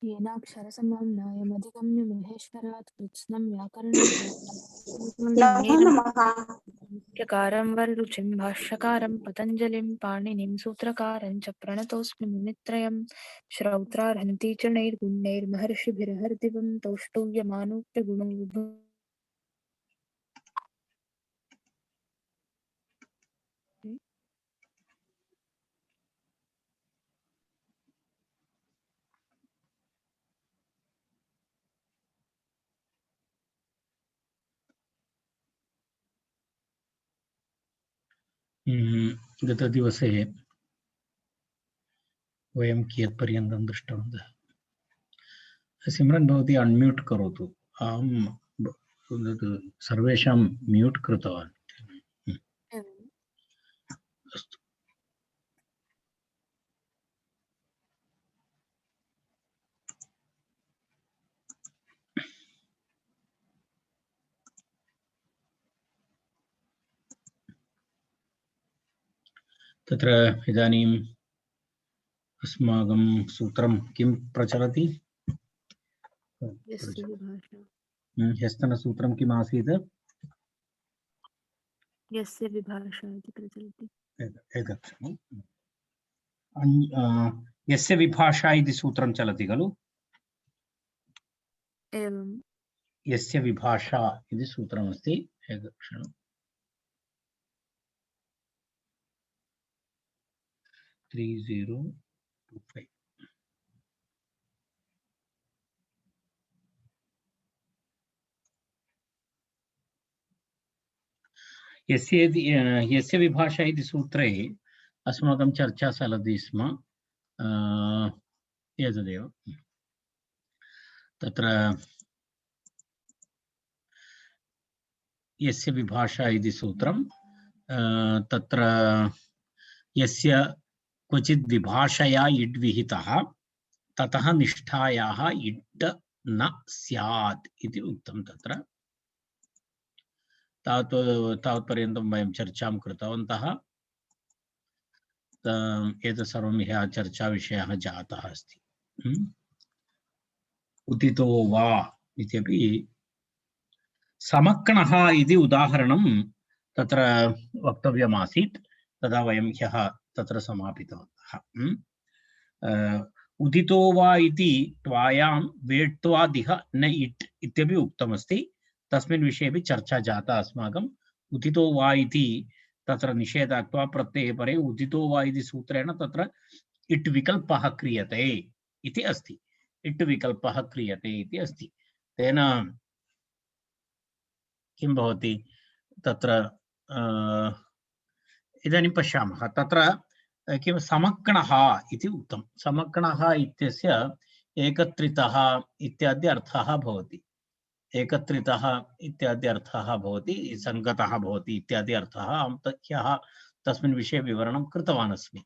येनाक्षरसमं नायमधिगम्य महेश्वरात् कृत्स्नं व्याकरणं नमो नमः। मुख्यकारं वररुचिं भाष्यकारं पतञ्जलिं पाणिनिं सूत्रकारं च प्रणतोऽस्मि मुनित्रयं श्रौत्रार्हन्ति च नैर्गुणैर्महर्षिभिर्हरदिवं तौष्टुव्यमानोऽप्य गुणो विभुः गतदिवसे वयं कियत्पर्यन्तं दृष्टवन्तः? सिमरन् भवती अनम्यूट करोतु। अहं सर्वेषां म्यूट कृतवान्। अस्तु। तत्र इदानीम् अस्माकं सूत्रं किं प्रचलति? ह्यस्तनसूत्रं किम् आसीत्? यस्य विभाषा इति प्रचलति। यस्य विभाषा इति सूत्रं चलति खलु? एवं। यस्य विभाषा इति सूत्रमस्ति। एकक्षणम्। 3025 यस्य विभाषा इति सूत्रे अस्माकं चर्चा चलति स्म। एतदेव तत्र यस्य विभाषा इति सूत्रं तत्र यस्य क्वचित् विभाषया इड् विहितः ततः निष्ठायाः इड् न स्यात् इति उक्तं। तत्र तावत्पर्यन्तं वयं चर्चां कृतवन्तः। एतत् सर्वं ह्यः चर्चाविषयः जातः अस्ति। उदितो वा इत्यपि समक्कणः इति उदाहरणं तत्र वक्तव्यमासीत्। तदा वयं ह्यः तत्र समापितवन्तः। उदितो वा इति त्वायां वेट्त्वादिह न इट् इत्यपि उक्तमस्ति। तस्मिन् विषयेपि चर्चा जाता अस्माकम्। उदितो वा इति तत्र निषेधात्वा प्रत्यये परे उदितो वा इति सूत्रेण तत्र इट् विकल्पः क्रियते इति अस्ति। इट् विकल्पः क्रियते इति अस्ति। तेन किं भवति तत्र इदानीं पश्यामः। तत्र किं समक्कणः इति उक्तं। समक्कणः इत्यस्य एकत्रितः इत्यादि अर्थः भवति। एकत्रितः इत्यादि अर्थः भवति, सङ्गतः भवति इत्यादि अर्थः। अहं ह्यः तस्मिन् विषये विवरणं कृतवान् अस्मि।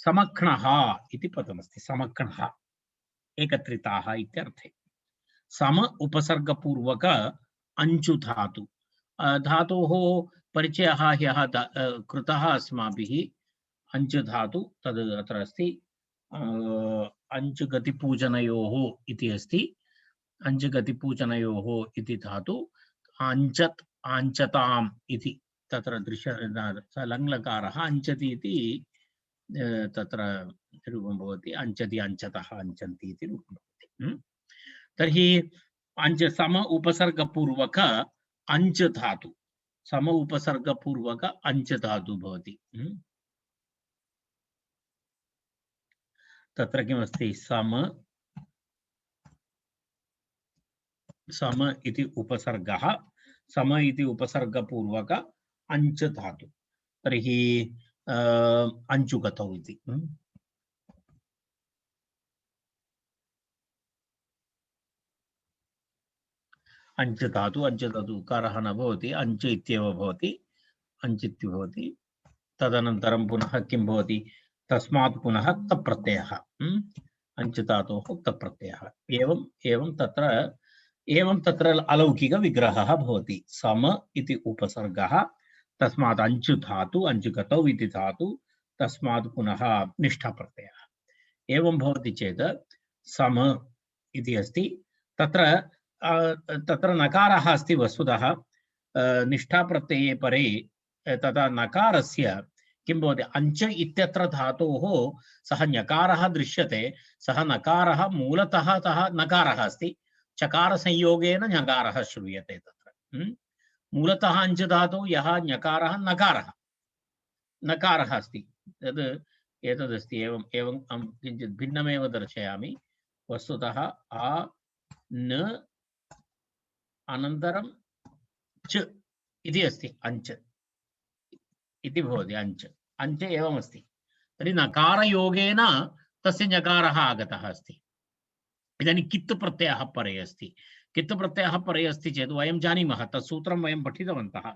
समक्कणः इति पदमस्ति। समक्कणः एकत्रिताः इत्यर्थे। सम उपसर्गपूर्वक अञ्चु धातु। धातोः परिचयः ह्यः कृतः अस्माभिः। अञ्चु धातु तद् अत्र अस्ति। अञ्चुगतिपूजनयोः इति अस्ति। अञ्चुगतिपूजनयोः इति धातु। अञ्चत् आञ्चताम् इति तत्र दृश्य लङ्लकारः अञ्चति इति तत्र रूपं भवति। अञ्चति अञ्चतः अञ्चन्ति इति रूपं भवति। तर्हि सम उपसर्गपूर्वक अञ्च धातु। सम उपसर्गपूर्वक अञ्च धातु भवति। तत्र किमस्ति? सम इति उपसर्गः। सम इति उपसर्गपूर्वक अञ्च धातु। तर्हि अञ्चुगतौ इति। अञ्च धातु उकारः न भवति, अञ्च इत्येव भवति। अञ्चित् भवति। तदनन्तरं पुनः किं भवति? तस्मात् पुनः तप्रत्ययः। अञ्च धातोः तप्रत्ययः। एवं तत्र अलौकिकविग्रहः भवति। सम इति उपसर्गः, तस्मात् अंचु धातु अंचु गतौ इति धातु तस्मात् पुनः निष्ठा प्रत्ययः एवं भवति चेत् सम इति अस्ति तत्र तत्र नकारः अस्ति वस्तुतः निष्ठा प्रत्यये परे तदा नकारस्य किं भवति अंच इत्यत्र धातोः सः ञकारः दृश्यते सः नकारः मूलतः सः नकारः अस्ति चकार संयोगेन ञकारः श्रूयते तत्र मूलतः अंच धातु यः ञकारः नकारः अस्ति तद् एतदस्ति एवं किञ्चित् भिन्नमेव दर्शयामि वस्तुतः आ न अनन्तरं च इति अस्ति अंच इति भवति अंच एवमस्ति तर्हि नकारयोगेन तस्य ञकारः आगतः अस्ति इदानीं कित् प्रत्ययः परे अस्ति कित् प्रत्ययः परे अस्ति चेत् वयं जानीमः तत् सूत्रं वयं पठितवन्तः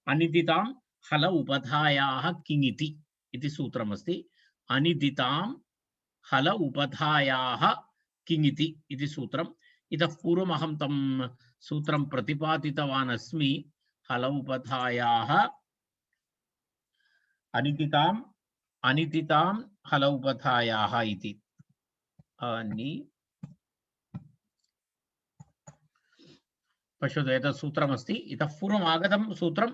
अनिदितां हल उपधायाः किङिति इति सूत्रमस्ति अनिदितां हल उपधायाः किङिति इति सूत्रम् इतः पूर्वम् अहं तं सूत्रं प्रतिपादितवान् अस्मि हल उपधायाः अनिदितां हल उपधायाः इति पश्यतु एतत् सूत्रमस्ति इतः पूर्वम् आगतं सूत्रं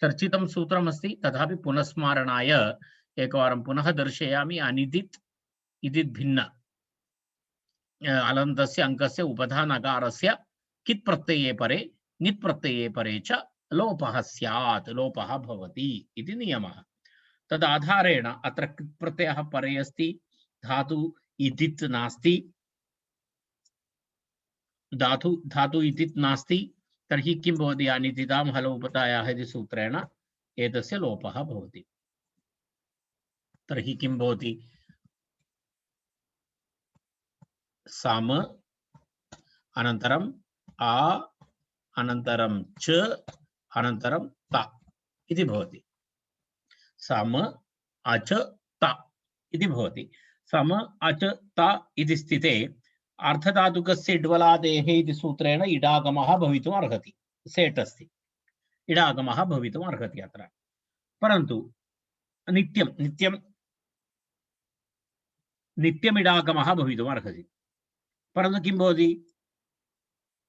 चर्चितं सूत्रमस्ति तथापि पुनस्मारणाय एकवारं पुनः दर्शयामि अनिदित् इति भिन्न अलन्तस्य अङ्कस्य उपधा नकारस्य कित् प्रत्यये परे नित् प्रत्यये परे च लोपः स्यात् लोपः भवति इति नियमः तद् आधारेण अत्र कित् प्रत्ययः परे अस्ति धातु इदित् नास्ति धातु इदित् नास्ति तर्हि किं भवति अनिदितां हल उपधायाः इति सूत्रेण एतस्य लोपः भवति तर्हि किं भवति सम अनन्तरम् आ अनन्तरं च अनन्तरं ता इति भवति सम अच ता इति भवति सम अच ता इति स्थिते अर्धधातुकस्य इड्वलादेः इति सूत्रेण इडागमः भवितुम् अर्हति सेट् अस्ति इडागमः भवितुम् अर्हति अत्र परन्तु नित्यम् इडागमः भवितुम् अर्हति परन्तु किं भवति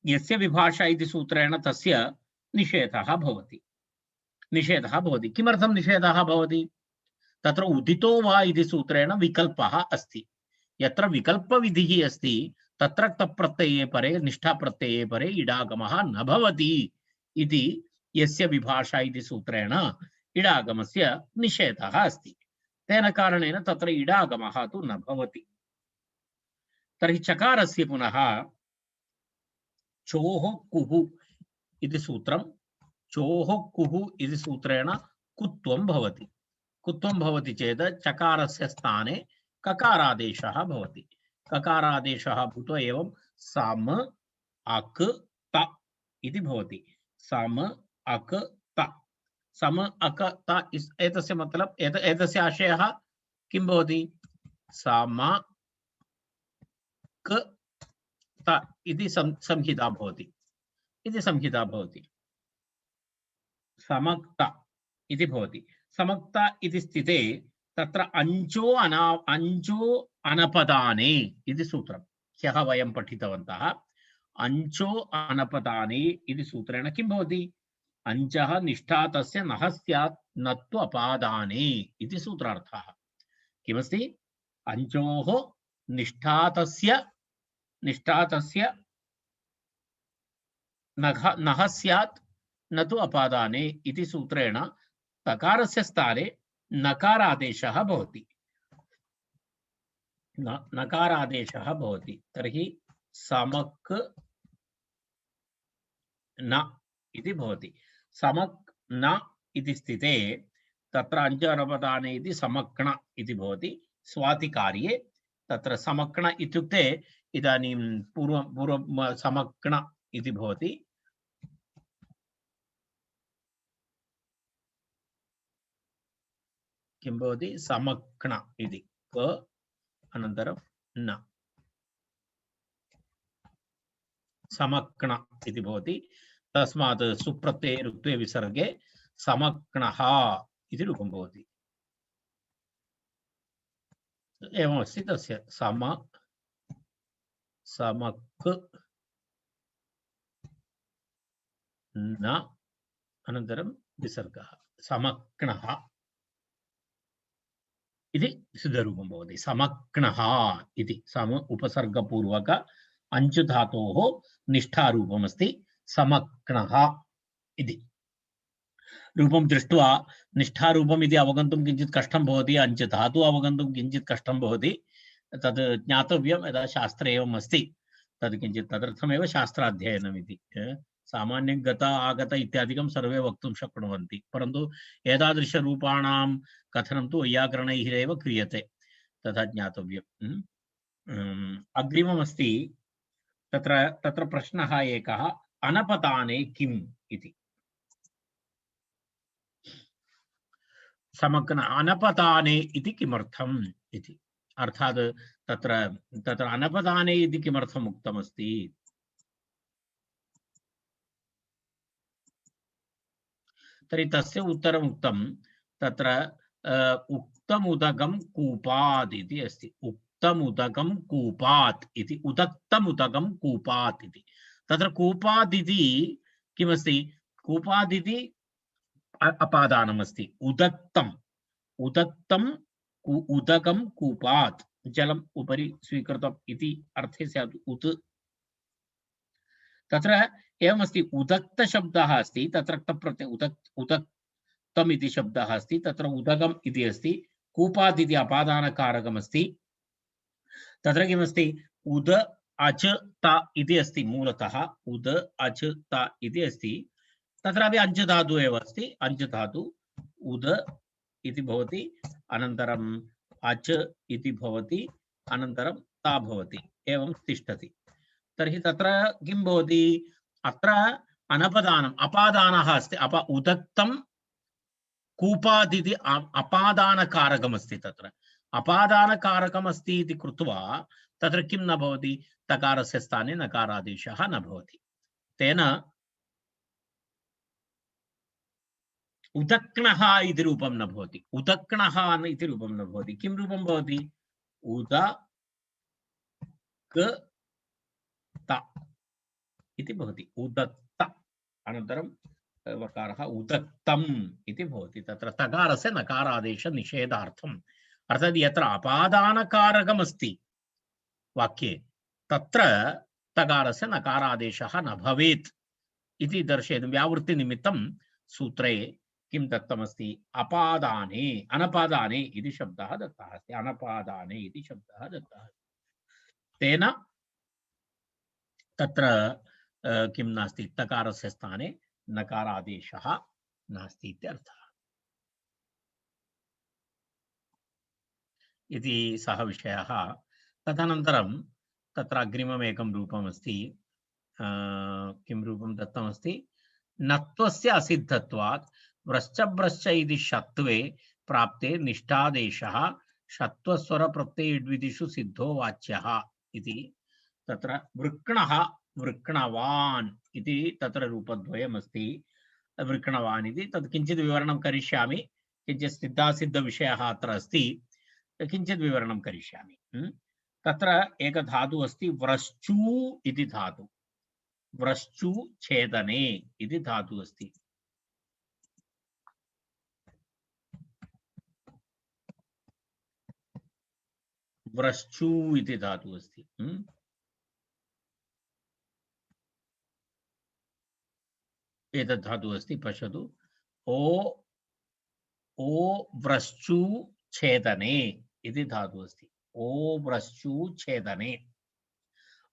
यस्य विभाषा इति सूत्रेण तस्य निषेधः भवति किमर्थं निषेधः भवति तत्र उदितो वा इति सूत्रेण विकल्पः अस्ति यत्र विकल्पविधिः अस्ति तत्र तप्रत्यये परे निष्ठा प्रत्यये परे इडागमः न भवति इति यस्य विभाषा इति सूत्रेण इडागमस्य निषेधः अस्ति तेन कारणेन तत्र इडागमः तु न भवति तर्हि चकारस्य पुनः चोः कुः इति सूत्रं चोः कुः इति सूत्रेण कुत्वं भवति चेत् चकारस्य स्थाने ककारादेशः भवति ककारादेशः भूत्वा एवं सम अक त इति भवति सम अक त एतस्य मतलब एतस्य आशयः किं भवति सम क त इति संहिता भवति समक्ता इति भवति समक्ता इति स्थिते तत्र अंचो अनपदाने इति सूत्रं ह्यः वयं पठितवन्तः अंचो अनपदाने इति सूत्रेण किं भवति अंचः निष्ठा तस्य नः स्यात् न तु अपादाने इति सूत्रार्थः किमस्ति अंचोः निष्ठा तस्य नः स्यात् न तु अपादाने इति सूत्रेण तकारस्य स्थाने नकारादेशः भवति तर्हि समक् न इति भवति समक् न इति स्थिते तत्र अञ्जनपदाने इति समक्ण इति भवति स्वातिकार्ये तत्र समक्ण इत्युक्ते इदानीं पूर्व समक्ण इति भवति किं भवति समक्ण इति क अनन्तरं न समक्ण इति भवति तस्मात् सुप्रत्यये ऋत्वे विसर्गे समक्नः इति रूपं भवति। एवमस्ति तस्य समक् न अनन्तरं विसर्गः समक्नः इति सिद्धरूपं भवति। समक्नः इति सम उपसर्गपूर्वक अञ्चु धातोः निष्ठारूपमस्ति समक्नः इति। रूपं दृष्ट्वा निष्ठारूपम् इति अवगन्तुं किञ्चित् कष्टं भवति, अञ्च धातु अवगन्तुं किञ्चित् कष्टं भवति। तद् ज्ञातव्यं, यदा शास्त्रे एवम् अस्ति तद् किञ्चित् तदर्थमेव शास्त्राध्ययनम् इति। सामान्यं गत आगत इत्यादिकं सर्वे वक्तुं शक्नुवन्ति, परन्तु एतादृशरूपाणां कथनं तु वैयाकरणैः एव क्रियते, तथा ज्ञातव्यम्। अग्रिममस्ति तत्र प्रश्नः एकः, अनपताने किम् इति। समग्न अनपताने इति किमर्थम् इति, अर्थात् तत्र अनपताने इति किमर्थम् उक्तमस्ति? तर्हि तस्य उत्तरम् उक्तं, तत्र उक्तमुदकं कूपात् इति अस्ति। उक्तमुदकं कूपात् इति, उदक्तमुदकं कूपात् इति। तत्र कूपात् इति किमस्ति? कूपात् इति अपादानमस्ति। उदक्तम् उदकं कूपात्, जलम् उपरि स्वीकृतम् इति अर्थे स्यात् उत्। तत्र एवमस्ति, उदक्त शब्दः अस्ति, तत्र प्रत्यय उदक्तम् इति शब्दः अस्ति, तत्र उदकम् इति अस्ति, कूपात् इति अपादानकारकमस्ति। तत्र किमस्ति? उद अच त इति अस्ति मूलतः, उद अच त इति अस्ति। तत्रापि अञ्च धातु एव अस्ति, अञ्च धातु उद इति भवति, अनन्तरम् अच इति भवति, अनन्तरं ता भवति, एवं तिष्ठति। तर्हि तत्र किं भवति? अत्र अनपदानम् अपादानः अस्ति। उदक्तं कूपात् इति अपादानकारकमस्ति। तत्र अपादानकारकमस्ति इति कृत्वा तत्र किं न भवति? तकारस्य स्थाने नकारादेशः न भवति। तेन उदक्नः इति रूपं न भवति। उदक्नः इति रूपं न भवति। किं रूपं भवति? उदक् त इति भवति। उदत्त अनन्तरं वकारः उदक्तम् इति भवति। तत्र तकारस्य नकारादेश निषेधार्थम्, अर्थात् यत्र अपादानकारकमस्ति वाक्ये तत्र तकारस्य नकारादेशः न भवेत् इति दर्शयितुं व्यावृत्तिनिमित्तं सूत्रे किं दत्तमस्ति? अपादाने अनपादाने इति शब्दः दत्तः अस्ति। अनपादाने इति शब्दः दत्तः। तेन तत्र किं नास्ति? तकारस्य स्थाने नकारादेशः नास्ति इत्यर्थः। इति सः विषयः। तदनन्तरं तत्र अग्रिममेकं रूपमस्ति। किं रूपं दत्तमस्ति? नत्वस्य असिद्धत्वात् व्रश्च इति षत्वे प्राप्ते निष्ठादेशः षत्वस्वर प्रत्ययद्विदिषु सिद्धो वाच्यः इति। तत्र वृक्णः वृक्णवान् इति तत्र रूपद्वयमस्ति। वृक्णवान् इति तत् किञ्चित् विवरणं करिष्यामि। किञ्चित् सिद्धासिद्धविषयः अत्र अस्ति, किञ्चित् विवरणं करिष्यामि। तत्र एक धातुः अस्ति व्रश्चू इति धातु। व्रश्चू छेदने इति धातुः अस्ति। व्रश्चू इति धातुः अस्ति। एतद् धातुः अस्ति, पश्यतु। ओ व्रश्चू छेदने इति धातुः अस्ति। ओ व्रश्चू छेदने।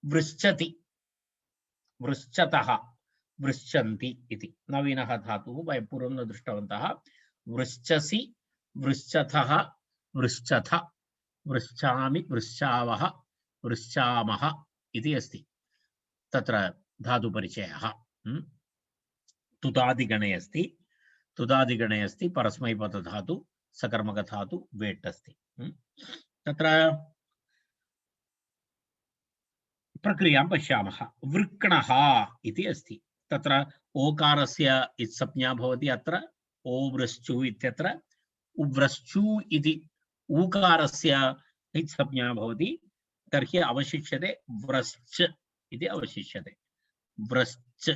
वृश्चति वृश्चतः वृश्चन्ति इति नवीनः धातुः, वयं पूर्वं न दृष्टवन्तः। वृश्चसि वृश्चतः वृश्चथ वृश्चामि वृश्चावः वृश्चामः इति अस्ति तत्र धातुपरिचयः। तुदादिगणे अस्ति। तुदादिगणे अस्ति परस्मैपदधातु सकर्मकधातु वेट् अस्ति। तत्र प्रक्रियां पश्यामः। वृक्णः इति अस्ति। तत्र ओकारस्य इत्संज्ञा भवति अत्र ओव्रश्चु इत्यत्र उव्रश्चु इति ऊकारस्य इत् संज्ञा भवति तर्हि अवशिष्यते व्रश्च इति अवशिष्यते व्रश्च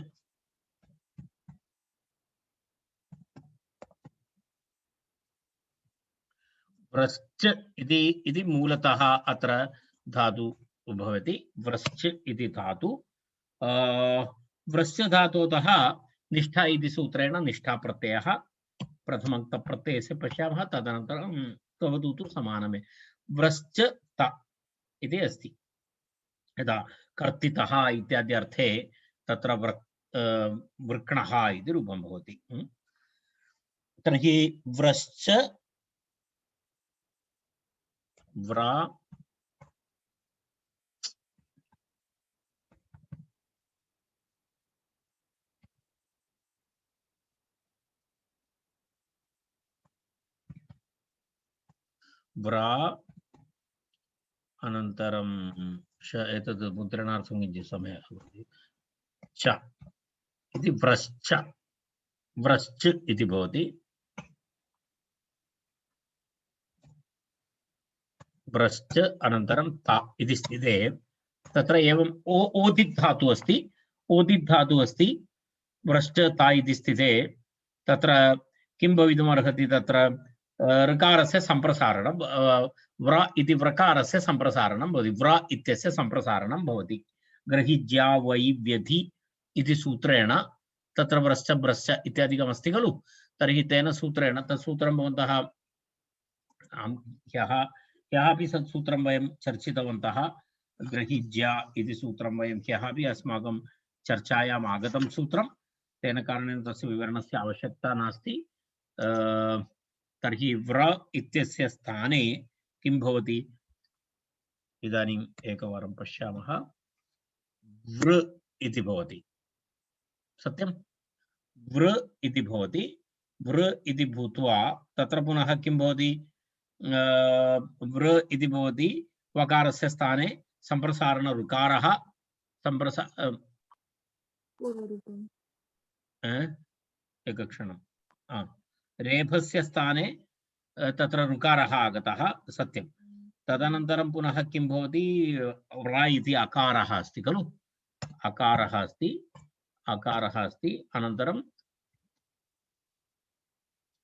व्रश्च इति मूलतः अत्र धातु भवति व्रश्च इति धातु व्रश्च धातोतः निष्ठा इति सूत्रेण निष्ठा प्रत्ययः प्रथमं तप्रत्ययस्य पश्यामः तदनन्तरं तवतु तु समानमेव व्रश्च त इति अस्ति यदा कर्तितः इत्यादि अर्थे तत्र वृक्णः इति रूपं भवति तर्हि व्रश्च व्रा व्रा अनन्तरं श एतद् मुद्रणार्थं किञ्चित् समयः भवति च इति व्रश्च व्रश्च इति भवति व्रश्च अनन्तरं ता इति स्थिते तत्र एवं ओदित् धातु अस्ति व्रश्च ता इति स्थिते तत्र किं भवितुमर्हति तत्र ऋकारस्य सम्प्रसारणं व्र इति व्रकारस्य सम्प्रसारणं भवति व्र इत्यस्य सम्प्रसारणं भवति ग्रहिज्या वै व्यधि इति सूत्रेण तत्र व्रश्च ब्रश्च इत्यादिकम् अस्ति खलु तर्हि तेन सूत्रेण तत् सूत्रं भवन्तः ह्यः अपि तत् सूत्रं वयं चर्चितवन्तः ग्रहिज्या इति सूत्रं वयं ह्यः अपि अस्माकं चर्चायाम् आगतं सूत्रं तेन कारणेन तस्य विवरणस्य आवश्यकता नास्ति तर्हि व्र इत्यस्य स्थाने किं भवति इदानीम् एकवारं पश्यामः वृ इति भवति सत्यं वृ इति भवति वृ इति भूत्वा तत्र पुनः किं भवति वृ इति भवति वकारस्य स्थाने सम्प्रसारण ऋकारः एकक्षणं रेफस्य स्थाने तत्र ऋकारः आगतः सत्यं तदनन्तरं पुनः किं भवति व्र इति अकारः अस्ति खलु अकारः अस्ति अनन्तरं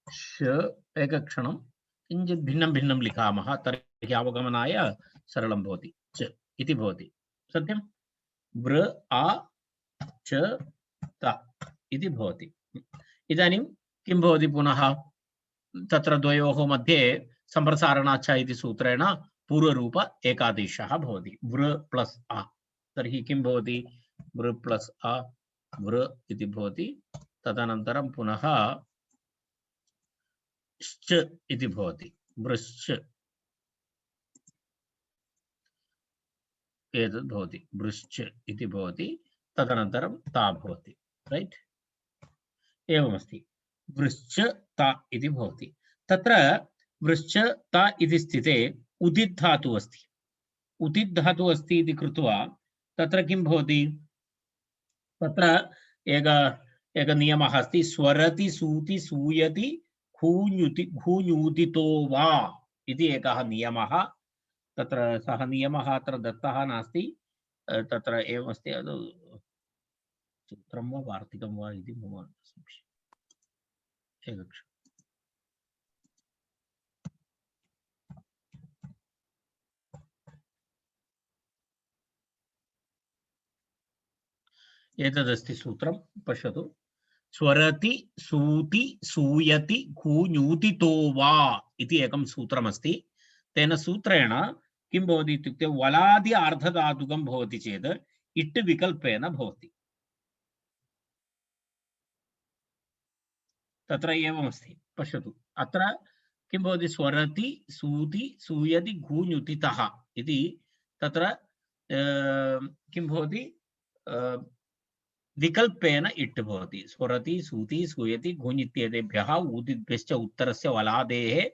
श एकक्षणं किञ्चित् भिन्नं लिखामः तर्हि अवगमनाय सरलं भवति च इति भवति सत्यं वृ आ च त इति भवति इदानीं किं भवति पुनः तत्र द्वयोः मध्ये सम्प्रसारणाच्च इति सूत्रेण पूर्वरूप एकादेशः भवति वृ प्लस् आ तर्हि किं भवति वृ प्लस् आ वृ इति भवति तदनन्तरं पुनः श्च इति भवति वृश्च एतद् भवति वृश्च इति भवति तदनन्तरं ता भवति रैट् एवमस्ति वृश्च ता इति भवति तत्र वृश्च ता इति स्थिते उदित् धातु अस्ति इति कृत्वा तत्र किं भवति तत्र एक नियमः अस्ति स्वरति सूति सूयति खूञूदितो वा इति एकः नियमः तत्र सः नियमः अत्र दत्तः नास्ति तत्र एवमस्ति सूत्रं वा वार्तिकं वा इति मम संशयः एकक्षणम् एतदस्ति सूत्रं पश्यतु स्वरति सूति सूयति खूञूदितो वा इति एकं सूत्रमस्ति तेन सूत्रेण किं भवति इत्युक्ते वलादि आर्धधातुकं भवति चेत् इट् विकल्पेन भवति तत्र एवमस्ति पश्यतु अत्र किं भवति स्वरति सूति सूयति खूञुतितः इति तत्र किं भवति विकल्पेन इट् भवति स्वरति सूति सूयति घुञ् इत्येतेभ्यः ऊदिभ्यश्च उत्तरस्य वलादेः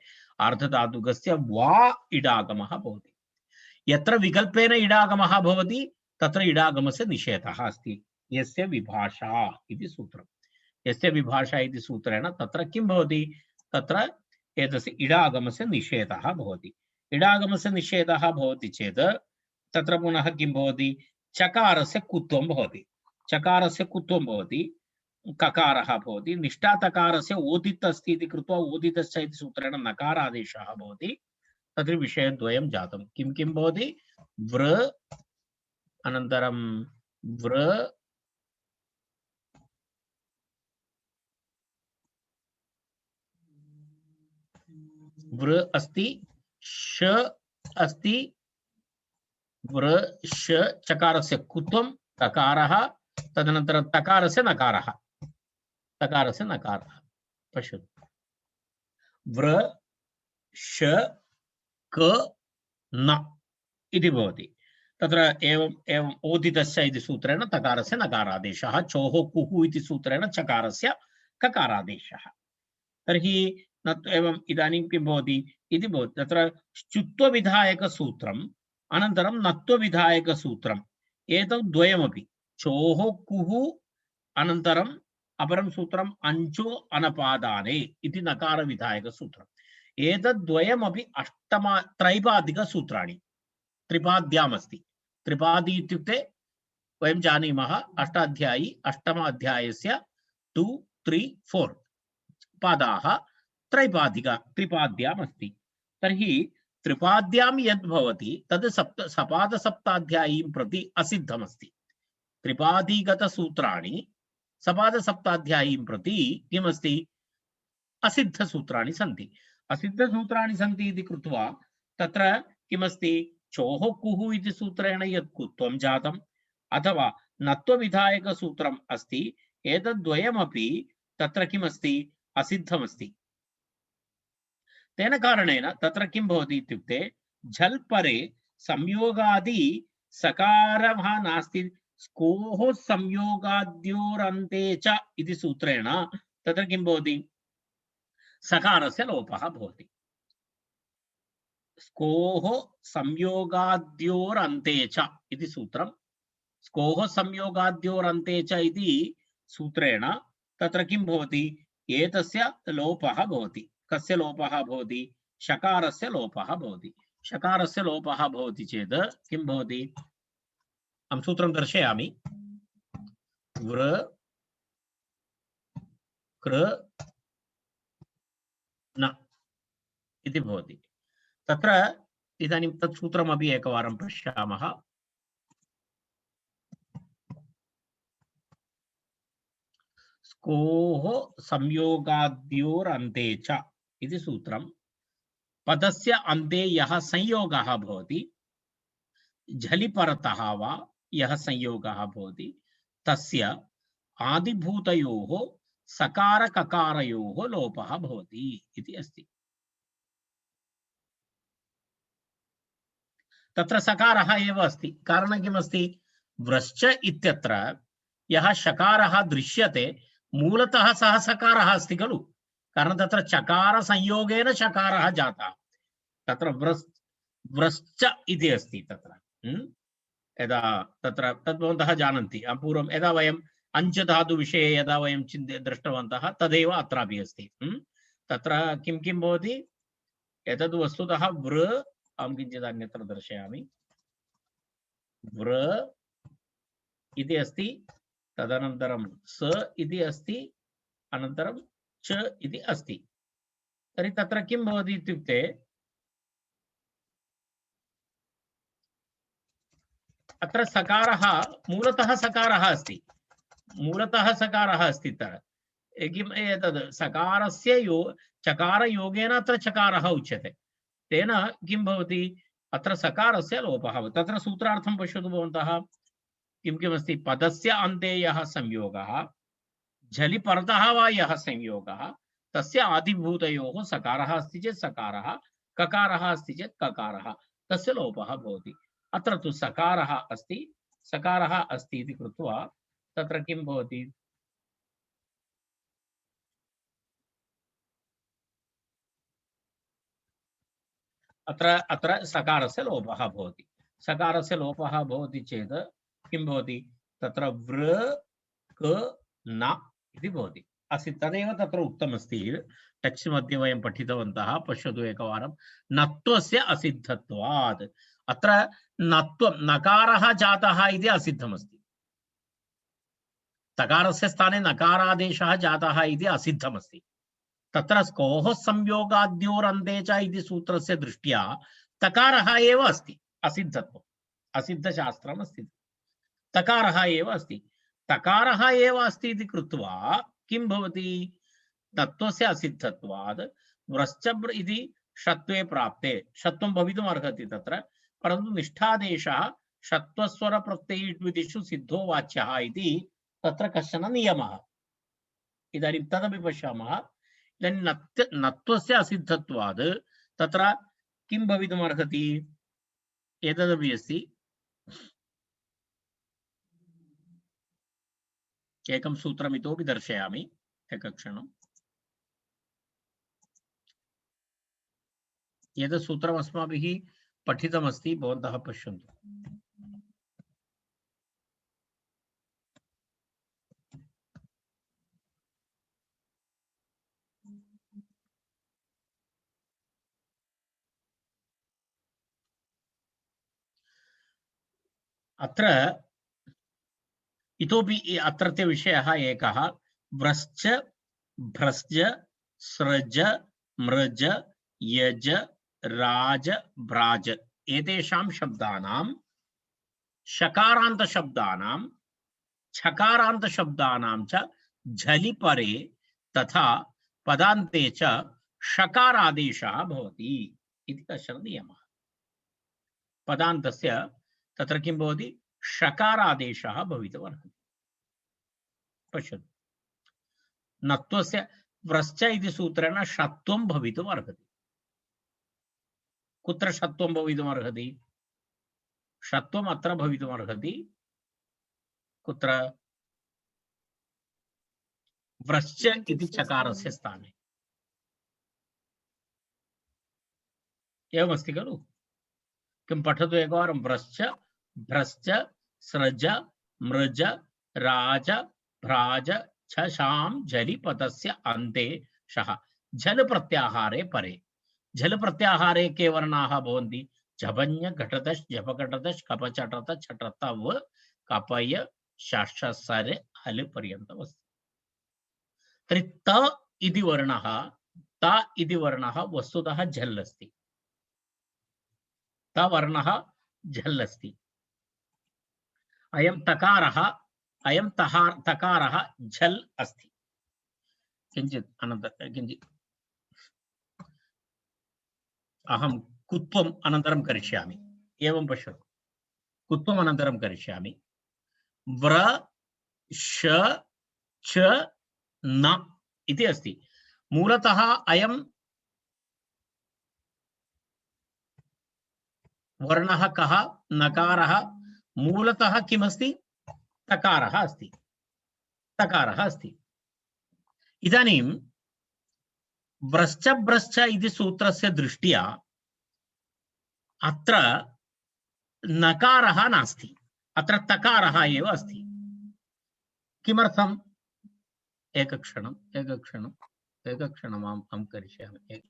आर्धधातुकस्य वा इडागमः भवति यत्र विकल्पेन इडागमः भवति तत्र इडागमस्य निषेधः अस्ति यस्य विभाषा इति सूत्रम् यस्य विभाषा इति सूत्रेण तत्र किं भवति तत्र एतस्य इडागमस्य निषेधः भवति इडागमस्य निषेधः भवति चेत् तत्र पुनः किं भवति चकारस्य कुत्वं भवति चकारस्य कुत्वं भवति ककारः भवति निष्ठातकारस्य ओदित् अस्ति इति कृत्वा ओदितश्च इति सूत्रेण नकारादेशः भवति तत्र विषयद्वयं जातं किं किं भवति वृ अनन्तरं वृ वृ अस्ति श अस्ति वृ श चकारस्य कुत्वं तकारः तदनन्तरं तकारस्य नकारः पश्यतु वृ श क न इति भवति तत्र एवं एवं ओदितस्य इति सूत्रेण तकारस्य नकारादेशः चोः कुः इति सूत्रेण चकारस्य ककारादेशः तर्हि एवं इदानीं किं भवति इति भवति तत्र च्युत्वविधायकसूत्रम् अनन्तरं नत्वविधायकसूत्रम् एतत् द्वयमपि चोः कुः अनन्तरम् अपरं सूत्रम् अञ्चो अनपादाने इति नकारविधायकसूत्रम् एतत् द्वयमपि त्रैपादिकसूत्राणि त्रिपाद्याम् अस्ति त्रिपादी इत्युक्ते वयं जानीमः अष्टाध्यायी अष्टमाध्यायस्य 2, 3, 4 पादाः त्रिपाद्याम् अस्ति तर्हि त्रिपाद्यां यद् भवति तद् सपादसप्ताध्यायीं प्रति असिद्धमस्ति त्रिपादीगतसूत्राणि सपादसप्ताध्यायीं प्रति किमस्ति असिद्धसूत्राणि सन्ति असिद्धसूत्राणि सन्ति इति कृत्वा तत्र किमस्ति चोः कुः इति सूत्रेण यत् कुत्वं जातम् अथवा नत्वविधायकसूत्रम् अस्ति एतद्द्वयमपि तत्र किमस्ति असिद्धमस्ति तेन कारणेन तत्र किं भवति इत्युक्ते झल् परे संयोगादि सकारः नास्ति स्कोः संयोगाद्योरन्ते च इति सूत्रेण तत्र किं भवति सकारस्य लोपः भवति स्कोः संयोगाद्योरन्ते च इति सूत्रं स्कोः संयोगाद्योरन्ते च इति सूत्रेण तत्र किं भवति एतस्य लोपः भवति कस्य लोपः भवति शकारस्य लोपः भवति शकारस्य लोपः भवति चेत् किं भवति अहं सूत्रं दर्शयामि वृ कृ न इति भवति तत्र इदानीं तत् सूत्रमपि एकवारं पश्यामः स्कोः संयोगाद्योरन्ते च इति सूत्रं पदस्य अन्ते यः संयोगः भवति झलि परतः वा यः संयोगः भवति तस्य आदिभूतयोः सकार ककारयोः लोपः भवति इति अस्ति तत्र सकारः एव अस्ति कारणं किमस्ति व्रश्च इत्यत्र यः शकारः दृश्यते मूलतः सः सकारः अस्ति खलु कारणं तत्र चकार संयोगेन शकारः जातः तत्र व्रश्च इति अस्ति तत्र यदा तत्र तद्भवन्तः जानन्ति पूर्वं यदा वयम् अञ्च धातु विषये यदा वयं दृष्टवन्तः तदेव अत्रापि अस्ति तत्र किं किं भवति एतद् वस्तुतः वृ अहं किञ्चित् अन्यत्र दर्शयामि वृ इति अस्ति तदनन्तरं स इति अस्ति अनन्तरं च इति अस्ति तर्हि तत्र किं भवति इत्युक्ते अत्र सकारः मूलतः सकारः अस्ति किम् एतद् सकारस्य चकारयोगेन अत्र चकारः उच्यते तेन किं भवति अत्र सकारस्य लोपः तत्र सूत्रार्थं पश्यतु भवन्तः किं किमस्ति पदस्य अन्ते यः संयोगः झलि परतः वा यः संयोगः तस्य आदिभूतयोः सकारः अस्ति चेत् सकारः ककारः अस्ति चेत् ककारः तस्य लोपः भवति अत्र तु सकारः अस्ति इति कृत्वा तत्र किं भवति अत्र सकारस्य लोपः भवति सकारस्य लोपः भवति चेत् किं भवति तत्र वृ क न इति भवति अस्ति तदेव तत्र उक्तमस्ति टेक्स्ट मध्ये वयं पठितवन्तः पश्यतु एकवारं नत्वस्य असिद्धत्वात् अत्र नत्वं नकारः जातः इति असिद्धमस्ति तकारस्य स्थाने नकारादेशः जातः इति असिद्धमस्ति तत्र स्कोः संयोगाद्योरन्ते च इति सूत्रस्य दृष्ट्या तकारः एव अस्ति असिद्धत्वम् असिद्धशास्त्रम् अस्ति तकारः एव अस्ति तकारः एव अस्ति इति कृत्वा किं भवति तत्त्वस्य असिद्धत्वात् व्रश्च इति षत्वे प्राप्ते षत्वं भवितुम् अर्हति तत्र परन्तु निष्ठादेशः षत्वस्वर प्रत्ययित्विदिषु सिद्धो वाच्यः इति तत्र कश्चन नियमः इदानीं तदपि पश्यामः इदानीं नत्वस्य असिद्धत्वात् तत्र किं भवितुम् अर्हति एतदपि अस्ति एकं सूत्रम् इतोपि दर्शयामि एकक्षणम् एतत् सूत्रम् अस्माभिः पठितमस्ति भवन्तः पश्यन्तु अत्र इतोपि अत्रत्य विषयः एकः व्रश्च भ्रश्च स्रज मृज यज राज भ्राज एतेषां शब्दानां शकारान्त शब्दानां छकारान्त शब्दानां च झलि परे तथा पदान्ते च षकारादेशः भवति इति कश्चन नियमः पदान्तस्य तत्र किं भवति षकारादेशः भवितुमर्हति पश्यतु नत्वस्य व्रश्च इति सूत्रेण षत्वं भवितुम् अर्हति कुत्र षत्वं भवितुम् अर्हति षत्वम् अत्र भवितुम् अर्हति कुत्र व्रश्च इति चकारस्य स्थाने एवमस्ति खलु किं पठतु एकवारं व्रश्च भ्रश्च स्रज मृज राज भ्राज छशां झलि पदस्य अन्ते शः झल प्रत्याहारे परे झल प्रत्याहारे के वर्णाः भवन्ति झभञ् घटतश् झपघटतश् कपचटत छटत व कपय शश सर हल पर्यन्तम् अस्ति तर्हि त इति वर्णः ता इति वर्णः वस्तुतः झल् अस्ति त वर्णः झल् अस्ति अयं तकारः अयं तकारः झल् अस्ति किञ्चित् अनन्तरं किञ्चित् अहं कुत्वम् अनन्तरं करिष्यामि एवं पश्यतु कुत्वम् अनन्तरं करिष्यामि व्र श च न इति अस्ति मूलतः अयं वर्णः कः नकारः मूलतः किमस्ति तकारः अस्ति तकारः अस्ति इदानीं व्रश्च भ्रश्च इति सूत्रस्य दृष्ट्या अत्र नकारः नास्ति अत्र तकारः एव अस्ति किमर्थम् एकक्षणम् अहं करिष्यामि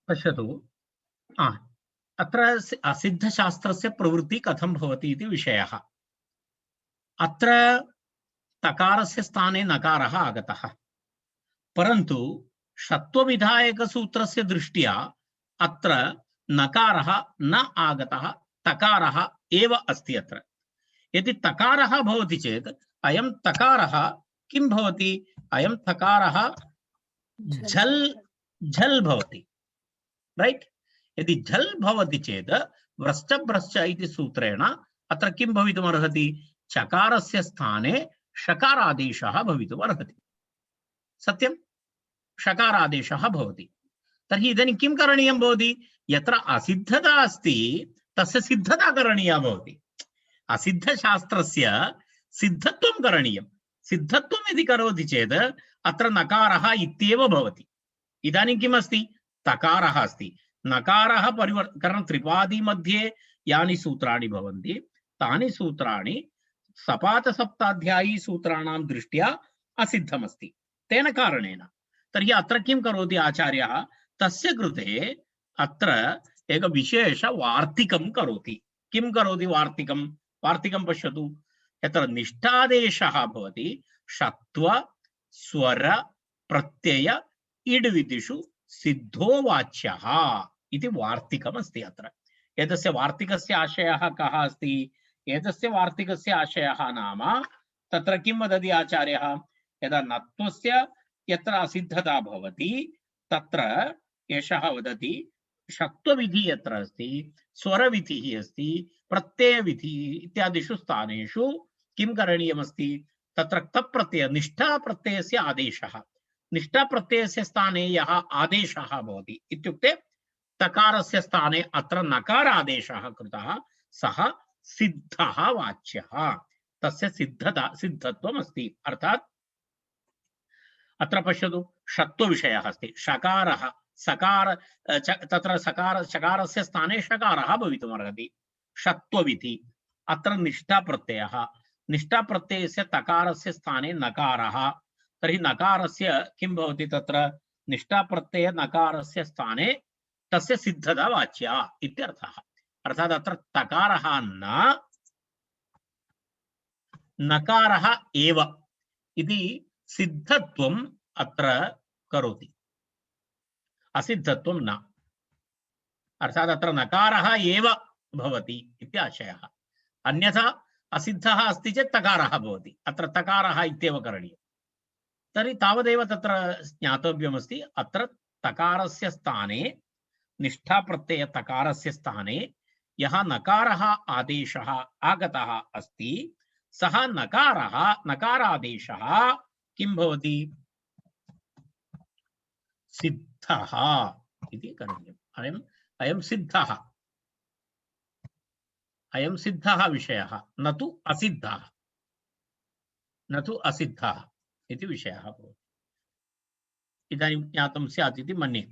पश्यतु अत्र असिद्धशास्त्रस्य प्रवृत्ति कथं भवति इति विषयः। अत्र तकारस्य स्थाने नकारः आगतः, परन्तु षत्वविधायकसूत्रस्य दृष्ट्या अत्र नकारः न आगतः, तकारः एव अस्ति अत्र। यदि तकारः भवति चेत् अयं तकारः किं भवति? अयं तकारः झल् झल् भवति, राइट? यदि झल् भवति चेत् व्रश्च भ्रश्च इति सूत्रेण अत्र किं भवितुमर्हति? चकारस्य स्थाने षकारादेशः भवितुमर्हति। सत्यं, षकारादेशः भवति। तर्हि इदानीं किं करणीयं भवति? यत्र असिद्धता अस्ति तस्य सिद्धता करणीया भवति। असिद्धशास्त्रस्य सिद्धत्वं करणीयं। सिद्धत्वं यदि करोति चेत् अत्र नकारः इत्येव भवति। इदानीं किम् अस्ति? तकारः अस्ति। नकारः परिवर्तनं त्रिपादी मध्ये यानि सूत्राणि भवन्ति तानि सूत्राणि सपातसप्ताध्यायी सूत्राणां दृष्ट्या असिद्धमस्ति। तेन कारणेन तर्हि अत्र किं करोति आचार्यः? तस्य कृते अत्र एक विशेष वार्तिकं करोति। किं करोति वार्तिकं? वार्तिकं पश्यतु। यत्र निष्ठादेशः भवति षत्व स्वर प्रत्यय इड् विधिषु सिद्धो वाच्यः इति वार्तिकमस्ति अत्र। एतस्य वार्तिकस्य आशयः कः अस्ति? एतस्य वार्तिकस्य आशयः नाम तत्र किं वदति आचार्यः? यदा नत्वस्य यत्र असिद्धता भवति तत्र एषः वदति षत्वविधिः यत्र अस्ति, स्वरविधिः अस्ति, प्रत्ययविधिः इत्यादिषु स्थानेषु किं करणीयमस्ति? तत्र तप्रत्यय निष्ठाप्रत्ययस्य आदेशः, निष्ठाप्रत्ययस्य स्थाने यः आदेशः भवति इत्युक्ते तकारस्य स्थाने अत्र नकारादेशः कृतः, सः सिद्धः वाच्यः। तस्य सिद्धत्वम् अस्ति। अर्थात् अत्र पश्यतु, षत्वविषयः अस्ति। षकारः सकार तत्र सकार शकारस्य स्थाने षकारः भवितुमर्हति, षत्वविधि। अत्र निष्ठाप्रत्ययः, निष्ठाप्रत्ययस्य तकारस्य स्थाने नकारः। तर्हि नकारस्य किं भवति? तत्र निष्ठाप्रत्यय नकारस्य स्थाने तस्य सिद्धता वाच्या इत्यर्थः। अर्थात् अत्र तकारः न नकारः एव इति सिद्धत्वम् अत्र करोति, असिद्धत्वं न। अर्थात् अत्र नकारः एव भवति इति आशयः। अन्यथा असिद्धः अस्ति चेत् तकारः भवति, अत्र तकारः इत्येव करणीयम्। तर्हि तावदेव तत्र ज्ञातव्यमस्ति। अत्र तकारस्य स्थाने निष्ठाप्रत्यय तकारस्य स्थाने यः नकारः आदेशः आगतः अस्ति सः नकारादेशः किं भवति? सिद्धः इति करणीयम्। अयं सिद्धः विषयः, न तु असिद्धः, न तु असिद्धः इति विषयः भवति। इदानीं ज्ञातं स्यात् इति मन्ये।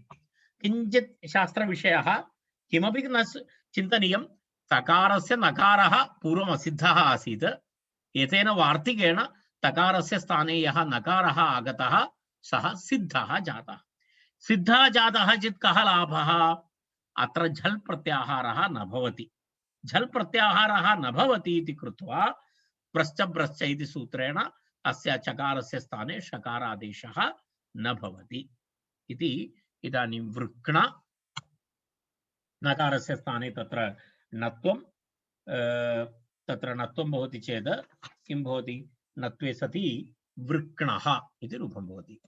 किञ्चित् शास्त्रविषयः किमपि न चिन्तनीयं। तकारस्य नकारः पूर्वम् असिद्धः आसीत्, एतेन वार्तिकेण तकारस्य स्थाने यः नकारः आगतः सः सिद्धः जातः। सिद्धः जातः चेत् कः लाभः? अत्र झल् प्रत्याहारः न भवति। झल् प्रत्याहारः न भवति इति कृत्वा व्रश्च भ्रश्च इति सूत्रेण अस्य चकारस्य स्थाने षकारादेशः न भवति इति। इदानीं वृक्ण नकारस्य स्थाने तत्र नत्वं भवति चेत् किं भवति? नत्वे सति वृक्णः इति रूपं भवति।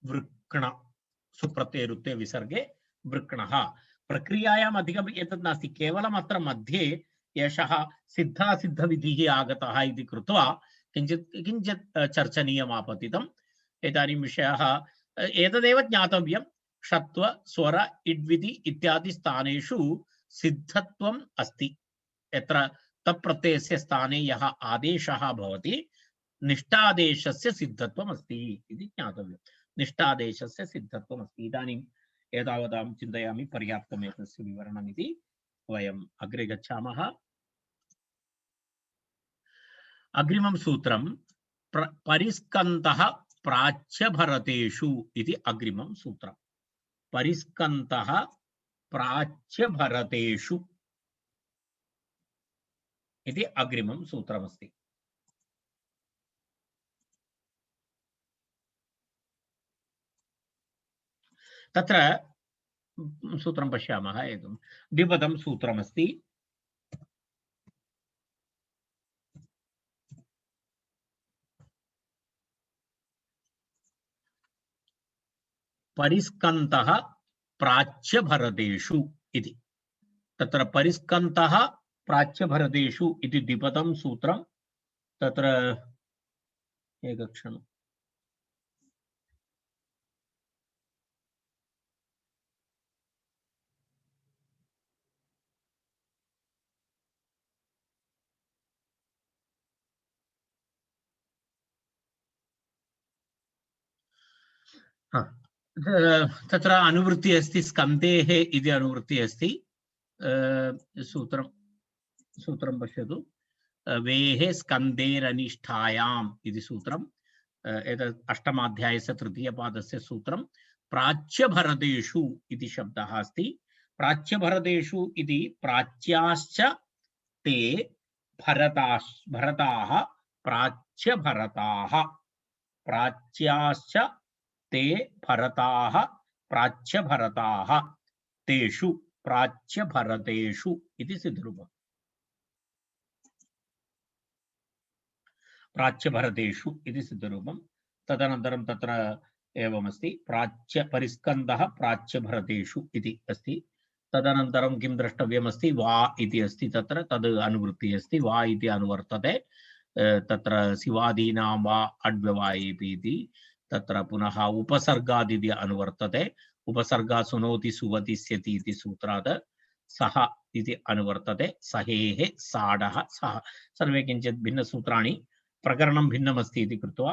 वृक्ण सुप्रत्ययरुत्ते विसर्गे वृक्णः। प्रक्रियायाम् अधिकम् एतत् नास्ति, केवलम् अत्र मध्ये एषः सिद्धासिद्धविधिः आगतः इति कृत्वा किञ्चित् चर्चनीयम् आपतितम्। इदानीं विषयः एतदेव ज्ञातव्यं। षत्व स्वर इड्विधि इत्यादि स्थानेषु सिद्धत्वम् अस्ति। यत्र तप्रत्ययस्य स्थाने यः आदेशः भवति निष्ठादेशस्य सिद्धत्वम् अस्ति इति ज्ञातव्यम्। निष्ठादेशस्य सिद्धत्वम् अस्ति। इदानीम् एतावतां चिन्तयामि पर्याप्तम् एतस्य विवरणम् इति। वयम् अग्रे गच्छामः। अग्रिमं सूत्रं परिस्कन्धः प्राच्यभरतेषु इति अग्रिमं सूत्रम्। परिस्कन्तः प्राच्यभरतेषु इति अग्रिमं सूत्रमस्ति। तत्र सूत्रं पश्यामः। एकं द्विपदं सूत्रमस्ति। परिस्कन्तः प्राच्यभरतेषु इति। तत्र परिस्कन्तः प्राच्यभरतेषु इति द्विपदं सूत्रं। तत्र एकक्षणम्। तत्र अनुवृत्ति अस्ति, स्कन्देः इति अनुवृत्ति अस्ति। सूत्रं पश्यतु। वेः स्कन्देरनिष्ठायाम् इति सूत्रम्। एतत् अष्टमाध्यायस्य तृतीयपादस्य सूत्रं। प्राच्यभरतेषु इति शब्दः अस्ति। प्राच्यभरतेषु इति प्राच्याश्च ते भरताः प्राच्यभरताः, प्राच्याश्च ते भरताः प्राच्यभरताः, तेषु प्राच्यभरतेषु इति सिद्धरूपम्। प्राच्यभरतेषु इति सिद्धरूपम्। तदनन्तरं तत्र एवमस्ति, परिस्कन्दः प्राच्यभरतेषु इति अस्ति। तदनन्तरं किं द्रष्टव्यमस्ति, वा इति अस्ति। तत्र तद् अनुवृत्तिः अस्ति, वा इति अनुवर्तते। तत्र शिवादीनां वा अड्व्यवायेपि इति। तत्र पुनः उपसर्गादिति अनुवर्तते। उपसर्गा सुनोति सुवति स्यति इति सूत्रात् सः इति अनुवर्तते। सहेः साडः सः, सर्वे किञ्चित् भिन्नसूत्राणि, प्रकरणं भिन्नमस्ति इति कृत्वा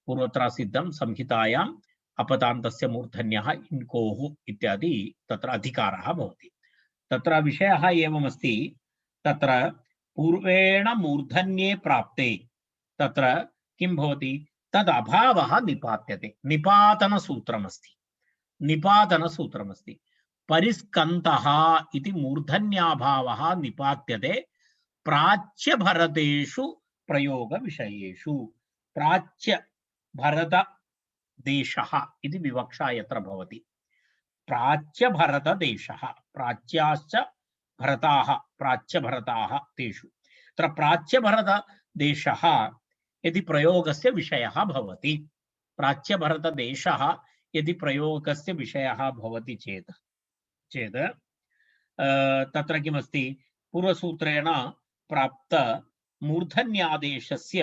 पूर्वत्र सिद्धं। संहितायाम् अपदान्तस्य मूर्धन्यः इन्कोः इत्यादि तत्र अधिकारः भवति। तत्र विषयः एवमस्ति, तत्र पूर्वेण मूर्धन्ये प्राप्ते तत्र किं भवति, तद् अभावः निपात्यते। निपातनसूत्रमस्ति, निपातनसूत्रमस्ति। परिस्कन्तः इति मूर्धन्याभावः निपात्यते प्राच्यभरतेषु प्रयोगविषयेषु। प्राच्यभरतदेशः इति विवक्षा यत्र भवति। प्राच्यभरतदेशः, प्राच्याश्च भरताः प्राच्यभरताः तेषु। तत्र प्राच्यभरतदेशः यदि प्रयोगस्य विषयः भवति, प्राच्यभरतदेशः यदि प्रयोगस्य विषयः भवति चेत् तत्र किमस्ति, पूर्वसूत्रेण प्राप्त मूर्धन्यादेशस्य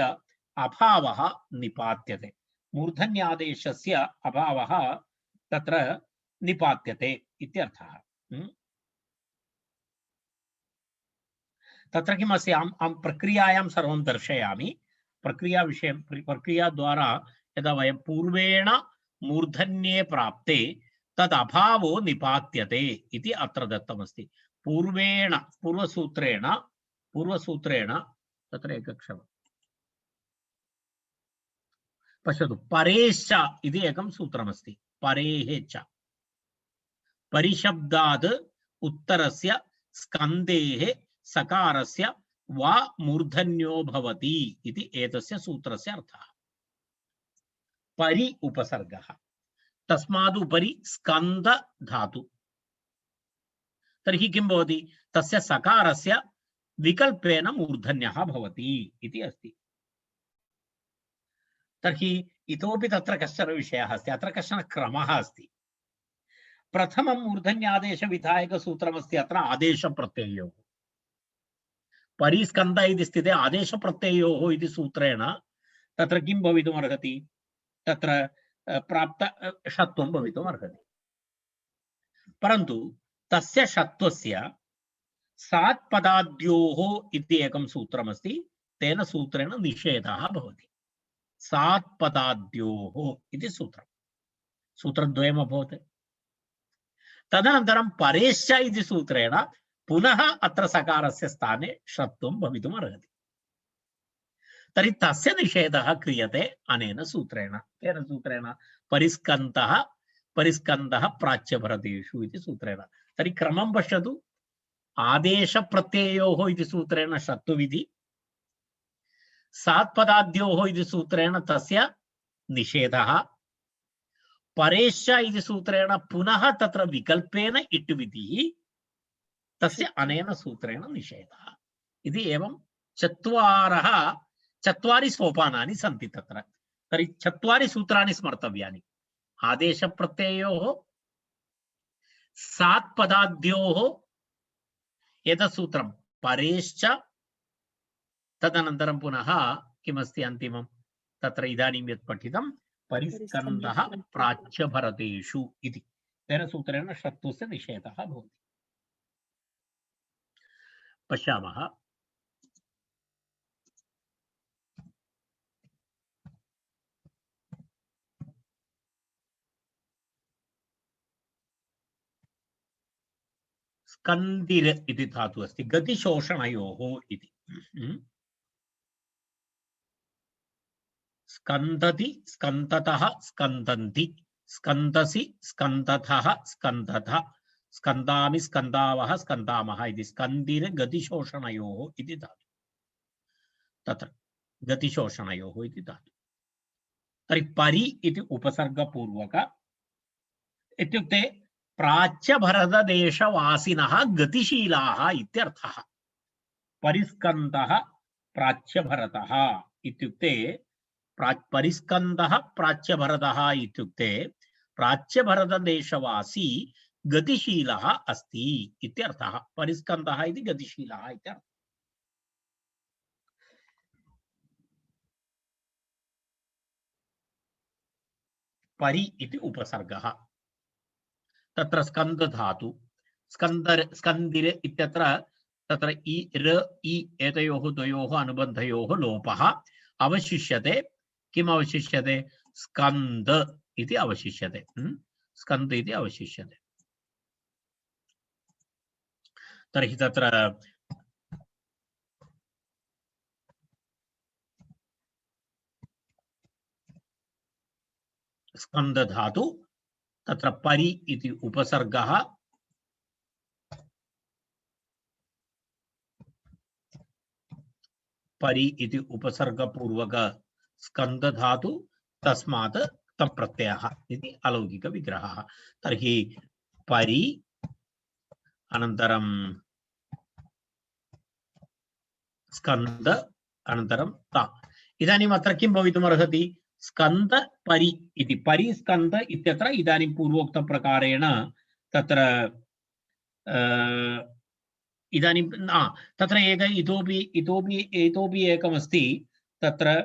अभावः निपात्यते। मूर्धन्यादेशस्य अभावः तत्र निपात्यते इत्यर्थः। तत्र किमस्ति, अहं प्रक्रियायां सर्वं दर्शयामि। प्रक्रियाद्वारा यदा वयं पूर्वेण मूर्धन्ये प्राप्ते तद् अभावो निपात्यते इति अत्र दत्तमस्ति। पूर्वेण, पूर्वसूत्रेण तत्र एकक्षणं पश्यतु। परेश्च इति एकं सूत्रमस्ति। परेः च, परिशब्दात् उत्तरस्य स्कन्देः सकारस्य वा मूर्धन्यो भवति इति एतस्य सूत्रस्य अर्थः। परि उपसर्गः, तस्माद् उपरि स्कन्द धातु। तर्हि किं भवति, तस्य सकारस्य विकल्पेन मूर्धन्यः भवति इति अस्ति। तर्हि इतोपि तत्र कश्चन विषयः अस्ति, अत्र कश्चन क्रमः अस्ति। प्रथमं मूर्धन्यादेशविधायकसूत्रमस्ति अत्र आदेशप्रत्ययोः। परिस्कन्द इति स्थिते आदेशप्रत्ययोः इति सूत्रेण तत्र किं भवितुमर्हति, तत्र प्राप्त षत्वं भवितुमर्हति। परन्तु तस्य षत्वस्य सात्पदाद्योः इति एकं सूत्रमस्ति, तेन सूत्रेण निषेधः भवति। सात्पदाद्योः इति सूत्रं, सूत्रद्वयम् अभवत्। तदनन्तरं परेश्च इति सूत्रेण पुनः अत्र सकारस्य स्थाने षत्वं भवितुमर्हति। तर्हि तस्य निषेधः क्रियते अनेन सूत्रेण केन सूत्रेण परिस्कन्दः प्राच्यभरतेषु इति सूत्रेण तर्हि क्रमं पश्यतु आदेशप्रत्ययोः इति सूत्रेण षत्वविधि सात्पदाद्योः इति सूत्रेण तस्य निषेधः परेश्च इति सूत्रेण पुनः तत्र विकल्पेन इट् विधिः तस्य अनेन सूत्रेण निषेधः इति एवं चत्वारि सोपानानि सन्ति तत्र तर्हि चत्वारि सूत्राणि स्मर्तव्यानि आदेशप्रत्ययोः सात्पदाद्योः एतत् सूत्रं परेश्च तदनन्तरं पुनः किमस्ति अन्तिमं तत्र इदानीं यत् पठितं परिस्कन्दः प्राच्यभरतेषु इति तेन सूत्रेण षत्वस्य निषेधः भवति पश्यामः स्कन्दिर इति धातुः अस्ति गतिशोषणयोः इति स्कन्दति स्कन्दतः स्कन्दन्ति स्कन्दसि स्कन्दतः स्कन्दतः स्कन्दामि स्कन्दावः स्कन्दामः इति स्कन्दिर गतिशोषणयोः इति धातुः तत्र गतिशोषणयोः इति धातुः तर्हि परि इति उपसर्गपूर्वक इत्युक्ते प्राच्यभरतदेशवासिनः गतिशीलाः इत्यर्थः परिस्कन्दः प्राच्यभरतः इत्युक्ते परिस्कन्दः प्राच्यभरतः इत्युक्ते प्राच्यभरतदेशवासी गतिशीलः अस्ति इत्यर्थः परिस्कन्दः इति गतिशीलः इत्यर्थः परि इति उपसर्गः तत्र स्कन्द धातु स्कन्दिर इत्यत्र तत्र इ र इ एतयोः द्वयोः अनुबन्धयोः लोपः अवशिष्यते किम् अवशिष्यते स्कन्द इति अवशिष्यते स्कन्द इति अवशिष्यते तर्हि तत्र स्कन्द धातु तत्र परि इति उपसर्गः परि इति उपसर्गपूर्वक स्कन्द धातु तस्मात् तप्रत्ययः इति अलौकिक विग्रहः तर्हि परि अनन्तरं स्कन्द अनन्तरं ता इदानीम् अत्र किं भवितुमर्हति स्कन्द परि इति परि स्कन्द इत्यत्र इदानीं पूर्वोक्त प्रकारेण तत्र इदानीं तत्र एक इतोपि एकमस्ति तत्र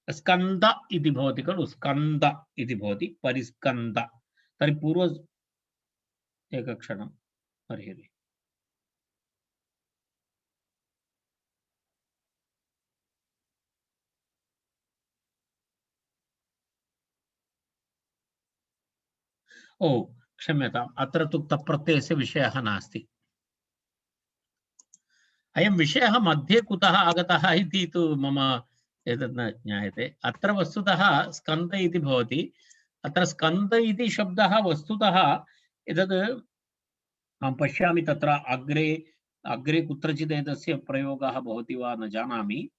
स्कन्द इति भवति खलु स्कन्द इति भवति परिस्कन्द तर्हि पूर्व एकक्षणं हरि ओ क्षम्यताम् अत्र तु तप्रत्ययस्य विषयः नास्ति अयं विषयः मध्ये कुतः आगतः इति तु मम एतत् न ज्ञायते अत्र वस्तुतः स्कन्द इति भवति अत्र स्कन्द इति शब्दः वस्तुतः एतत् अहं पश्यामि तत्र अग्रे कुत्रचित् एतस्य प्रयोगः भवति वा न जानामि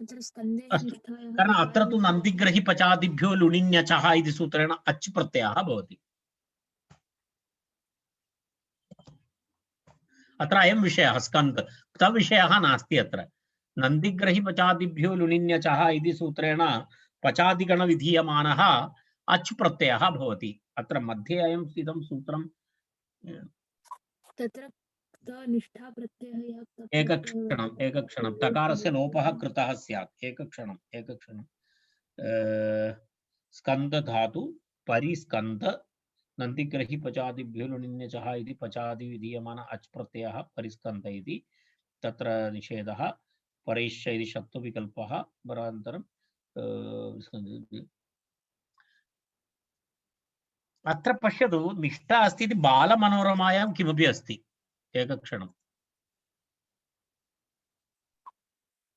कारण अत्र तु नन्दिग्रहि पचादिभ्यो लुणिन्यचः इति सूत्रेण अच् प्रत्ययः भवति अत्र अयं विषयः स्कन्द तविषयः नास्ति अत्र नन्दिग्रहि पचादिभ्यो लुणिन्यचः इति सूत्रेण पचादिगण विधीयमानः अच् प्रत्ययः भवति अत्र मध्ये अयं इदं सूत्रं तत्र निष्ठा प्रत्ययः एकक्षणं तकारस्य लोपः कृतः स्यात् एकक्षणं स्कन्द धातु परिस्कन्द नन्दिग्रहि पचादिभ्यो लुणिन्यचः इति पचादि विधीयमान अच् प्रत्ययः परिस्कन्द इति तत्र निषेधः परेश्च इति शब्दविकल्पः परान्तरं अत्र पश्यतु निष्ठा अस्ति इति बालमनोरमायां किमपि अस्ति एकक्षणं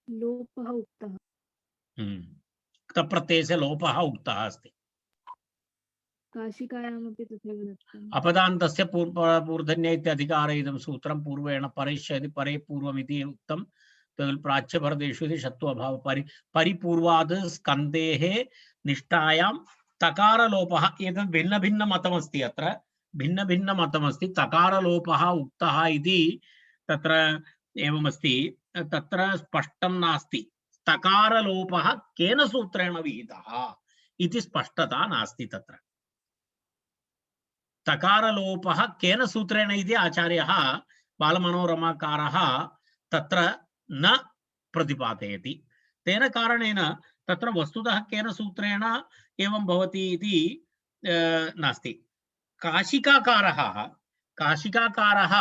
लोपः उक्तः। क्तप्रत्ययस्य लोपः उक्तः अस्ति। काशिकायामपि तथैव दत्तम्। अपदान्तस्य मूर्धन्य इत्यधिकारे इदं सूत्रं पूर्वेण परैष्यति परे पूर्वमिति उक्तं प्राच्यभरतेषु इति षत्वभाव परिपूर्वाद् स्कन्धेः निष्ठायां तकारलोपः एतद् भिन्नभिन्नमतमस्ति। अत्र भिन्नभिन्नमतमस्ति। तकारलोपः उक्तः इति तत्र एवमस्ति, तत्र स्पष्टं नास्ति। तकारलोपः केन सूत्रेण विहितः इति स्पष्टता नास्ति। तत्र तकारलोपः केन सूत्रेण इति आचार्यः बालमनोरमाकारः तत्र न प्रतिपादयति। तेन कारणेन तत्र वस्तुतः केन सूत्रेण एवं भवति इति नास्ति। काशिकाकारः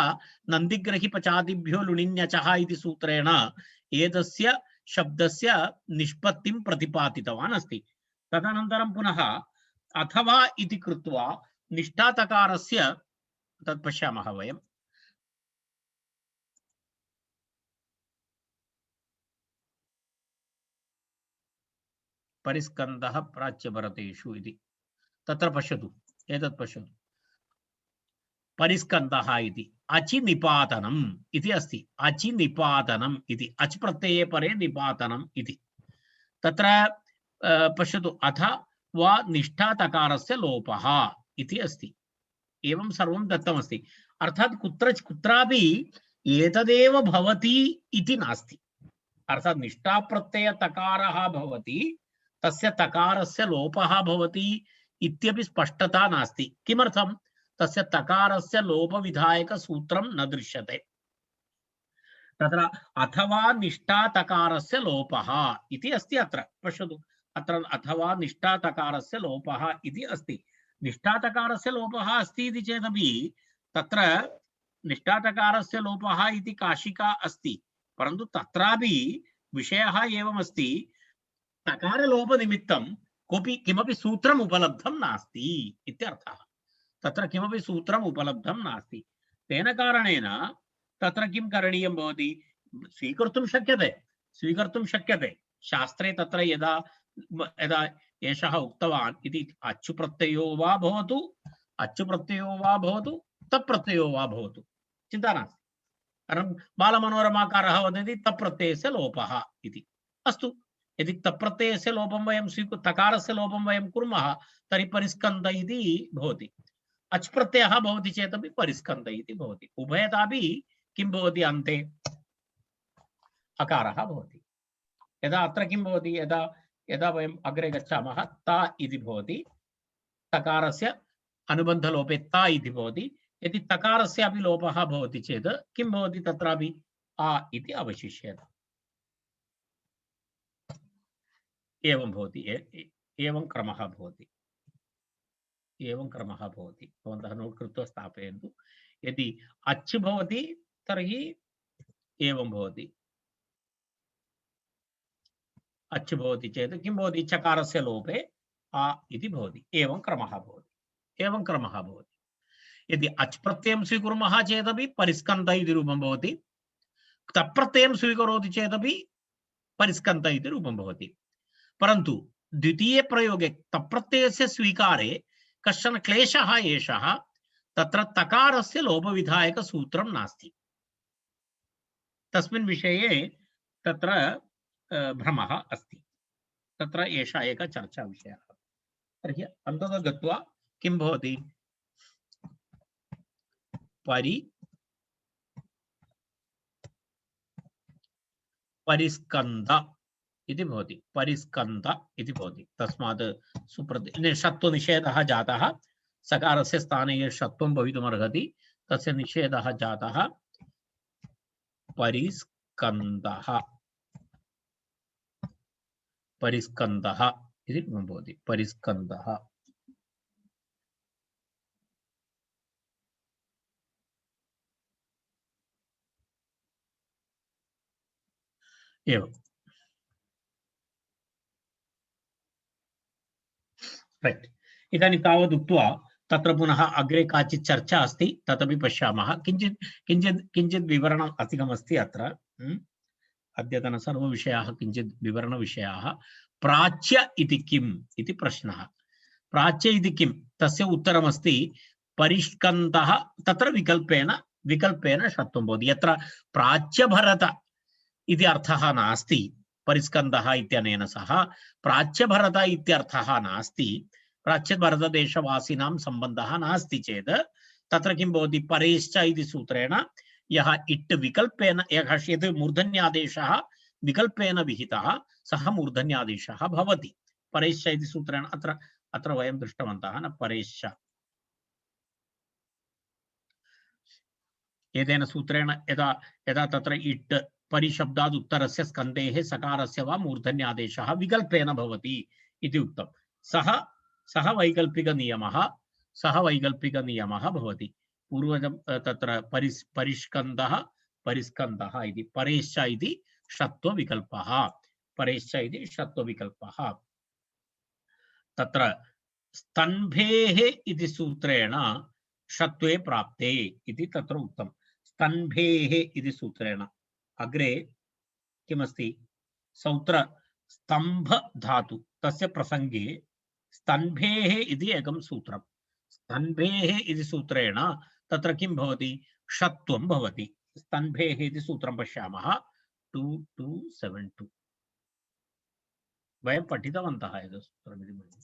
नन्दिग्रहिपचादिभ्यो लुणिन्यचः इति सूत्रेण एतस्य शब्दस्य निष्पत्तिं प्रतिपादितवान् अस्ति। तदनन्तरं पुनः अथवा इति कृत्वा निष्ठातकारस्य तत् पश्यामः वयं। परिस्कन्धः प्राच्यभरतेषु इति तत्र पश्यतु, एतत् पश्यतु। परिस्कन्धः इति अचि निपातनम् इति अस्ति। अचि निपातनम् इति अच् प्रत्यये परे निपातनम् इति तत्र पश्यतु। अथ वा निष्ठातकारस्य लोपः इति अस्ति। एवं सर्वं दत्तमस्ति। अर्थात् कुत्रापि एतदेव भवति इति नास्ति। अर्थात् निष्ठाप्रत्यय तकारः भवति, तस्य तकारस्य लोपः भवति इत्यपि स्पष्टता नास्ति। किमर्थं? तस्य तकारस्य लोपविधायक सूत्रं न दृश्यते। तत्र अथवा निष्ठातकारस्य लोपः इति अस्ति। अत्र पश्यतु, अत्र अथवा निष्ठातकारस्य लोपः इति अस्ति। निष्ठातकारस्य लोपः अस्ति इति चेदपि तत्र निष्ठातकारस्य लोपः इति काशिका अस्ति, परन्तु तत्रापि विषयः एवमस्ति, तकारलोपनिमित्तं किमपि सूत्रम् उपलब्धं नास्ति इत्यर्थः। तत्र किमपि सूत्रम् उपलब्धं नास्ति। तेन कारणेन तत्र किं करणीयं भवति? स्वीकर्तुं शक्यते शास्त्रे। तत्र यदा एषः उक्तवान् इति अच्युप्रत्ययो वा भवतु तप्रत्ययो वा भवतु, चिन्ता नास्ति। कारण बालमनोरमाकारः वदति तप्रत्ययस्य लोपः इति। अस्तु, यदि तप्रत्ययस्य लोपं वयं तकारस्य लोपं वयं कुर्मः तर्हि परिस्कन्ध इति भवति। अच् प्रत्ययः भवति चेदपि परिस्कन्ध इति भवति। उभयतापि किं भवति? अन्ते अकारः भवति। यदा अत्र किं भवति? यदा वयम् अग्रे गच्छामः ता इति भवति, तकारस्य अनुबन्धलोपे ता इति भवति। यदि तकारस्यापि लोपः भवति चेत् किं भवति? तत्रापि आ इति अवशिष्यते। एवं भवति। एवं क्रमः भवति। भवन्तः नोट् कृत्वा स्थापयन्तु। यदि अच् भवति तर्हि एवं भवति। अच् भवति चेत् किं भवति? चकारस्य लोपे आ इति भवति। एवं क्रमः भवति। यदि अच् प्रत्ययं स्वीकुर्मः चेदपि परिस्कन्ध इति रूपं भवति। तप्रत्ययं स्वीकरोति चेदपि परिस्कन्ध इति रूपं भवति। परन्तु द्वितीये प्रयोगे तप्रत्ययस्य स्वीकारे कश्चन क्लेशः एषः, तत्र तकारस्य लोपविधायक सूत्रं नास्ति। तस्मिन् विषये तत्र भ्रमः अस्ति। तत्र एषा एका चर्चा विषयः। तर्हि अन्ततः गत्वा किं भवति? परिस्कन्ध इति भवति। तस्मात् षत्वनिषेधः जातः। सकारस्य स्थाने यत् षत्वं भवितुमर्हति तस्य निषेधः जातः। परिस्कन्धः इति भवति। परिस्कन्धः एवं। रैट्। इदानीं तावत् उक्त्वा तत्र पुनः अग्रे काचित् चर्चा अस्ति, तदपि पश्यामः। किञ्चित् विवरणम् अधिकमस्ति अत्र। अद्यतन सर्वविषयाः किञ्चित् विवरणविषयाः। प्राच्य इति किम् इति प्रश्नः। प्राच्य इति किं? तस्य उत्तरमस्ति परिष्कन्दः। तत्र विकल्पेन षत्वं भवति। यत्र प्राच्यभरत इति अर्थः नास्ति परिस्कन्दः इत्यनेन सह, प्राच्यभरत इत्यर्थः नास्ति, प्राच्यभरतदेशवासिनां सम्बन्धः नास्ति चेत् तत्र किं भवति? परेश्च इति सूत्रेण यः इट् विकल्पेन, यः यत् मूर्धन्यादेशः विकल्पेन विहितः सः मूर्धन्यादेशः भवति। परेश्च इति सूत्रेण अत्र वयं दृष्टवन्तः न, परेश्च एतेन सूत्रेण यदा यदा तत्र इट् परिशब्दात् उत्तरस्य स्कन्देः सकारस्य वा मूर्धन्यादेशः विकल्पेन भवति इति उक्तं। सः वैकल्पिकनियमः भवति। पूर्वजं तत्र परिष्कन्दः इति, परेश्च इति षत्वविकल्पः, तत्र स्तम्भेः इति सूत्रेण षत्वे प्राप्ते इति तत्र उक्तं। स्तम्भेः इति सूत्रेण अग्रे किमस्ति? सौत्र स्तम्भ धातु तस्य प्रसंगे स्तम्भेः इति एकं सूत्रं। स्तम्भेः इति सूत्रेण तत्र किं भवति? षत्वं भवति। स्तम्भेः इति सूत्रं पश्यामः 2272 वयं पठितवन्तः एतत् सूत्रमिति मन्ये।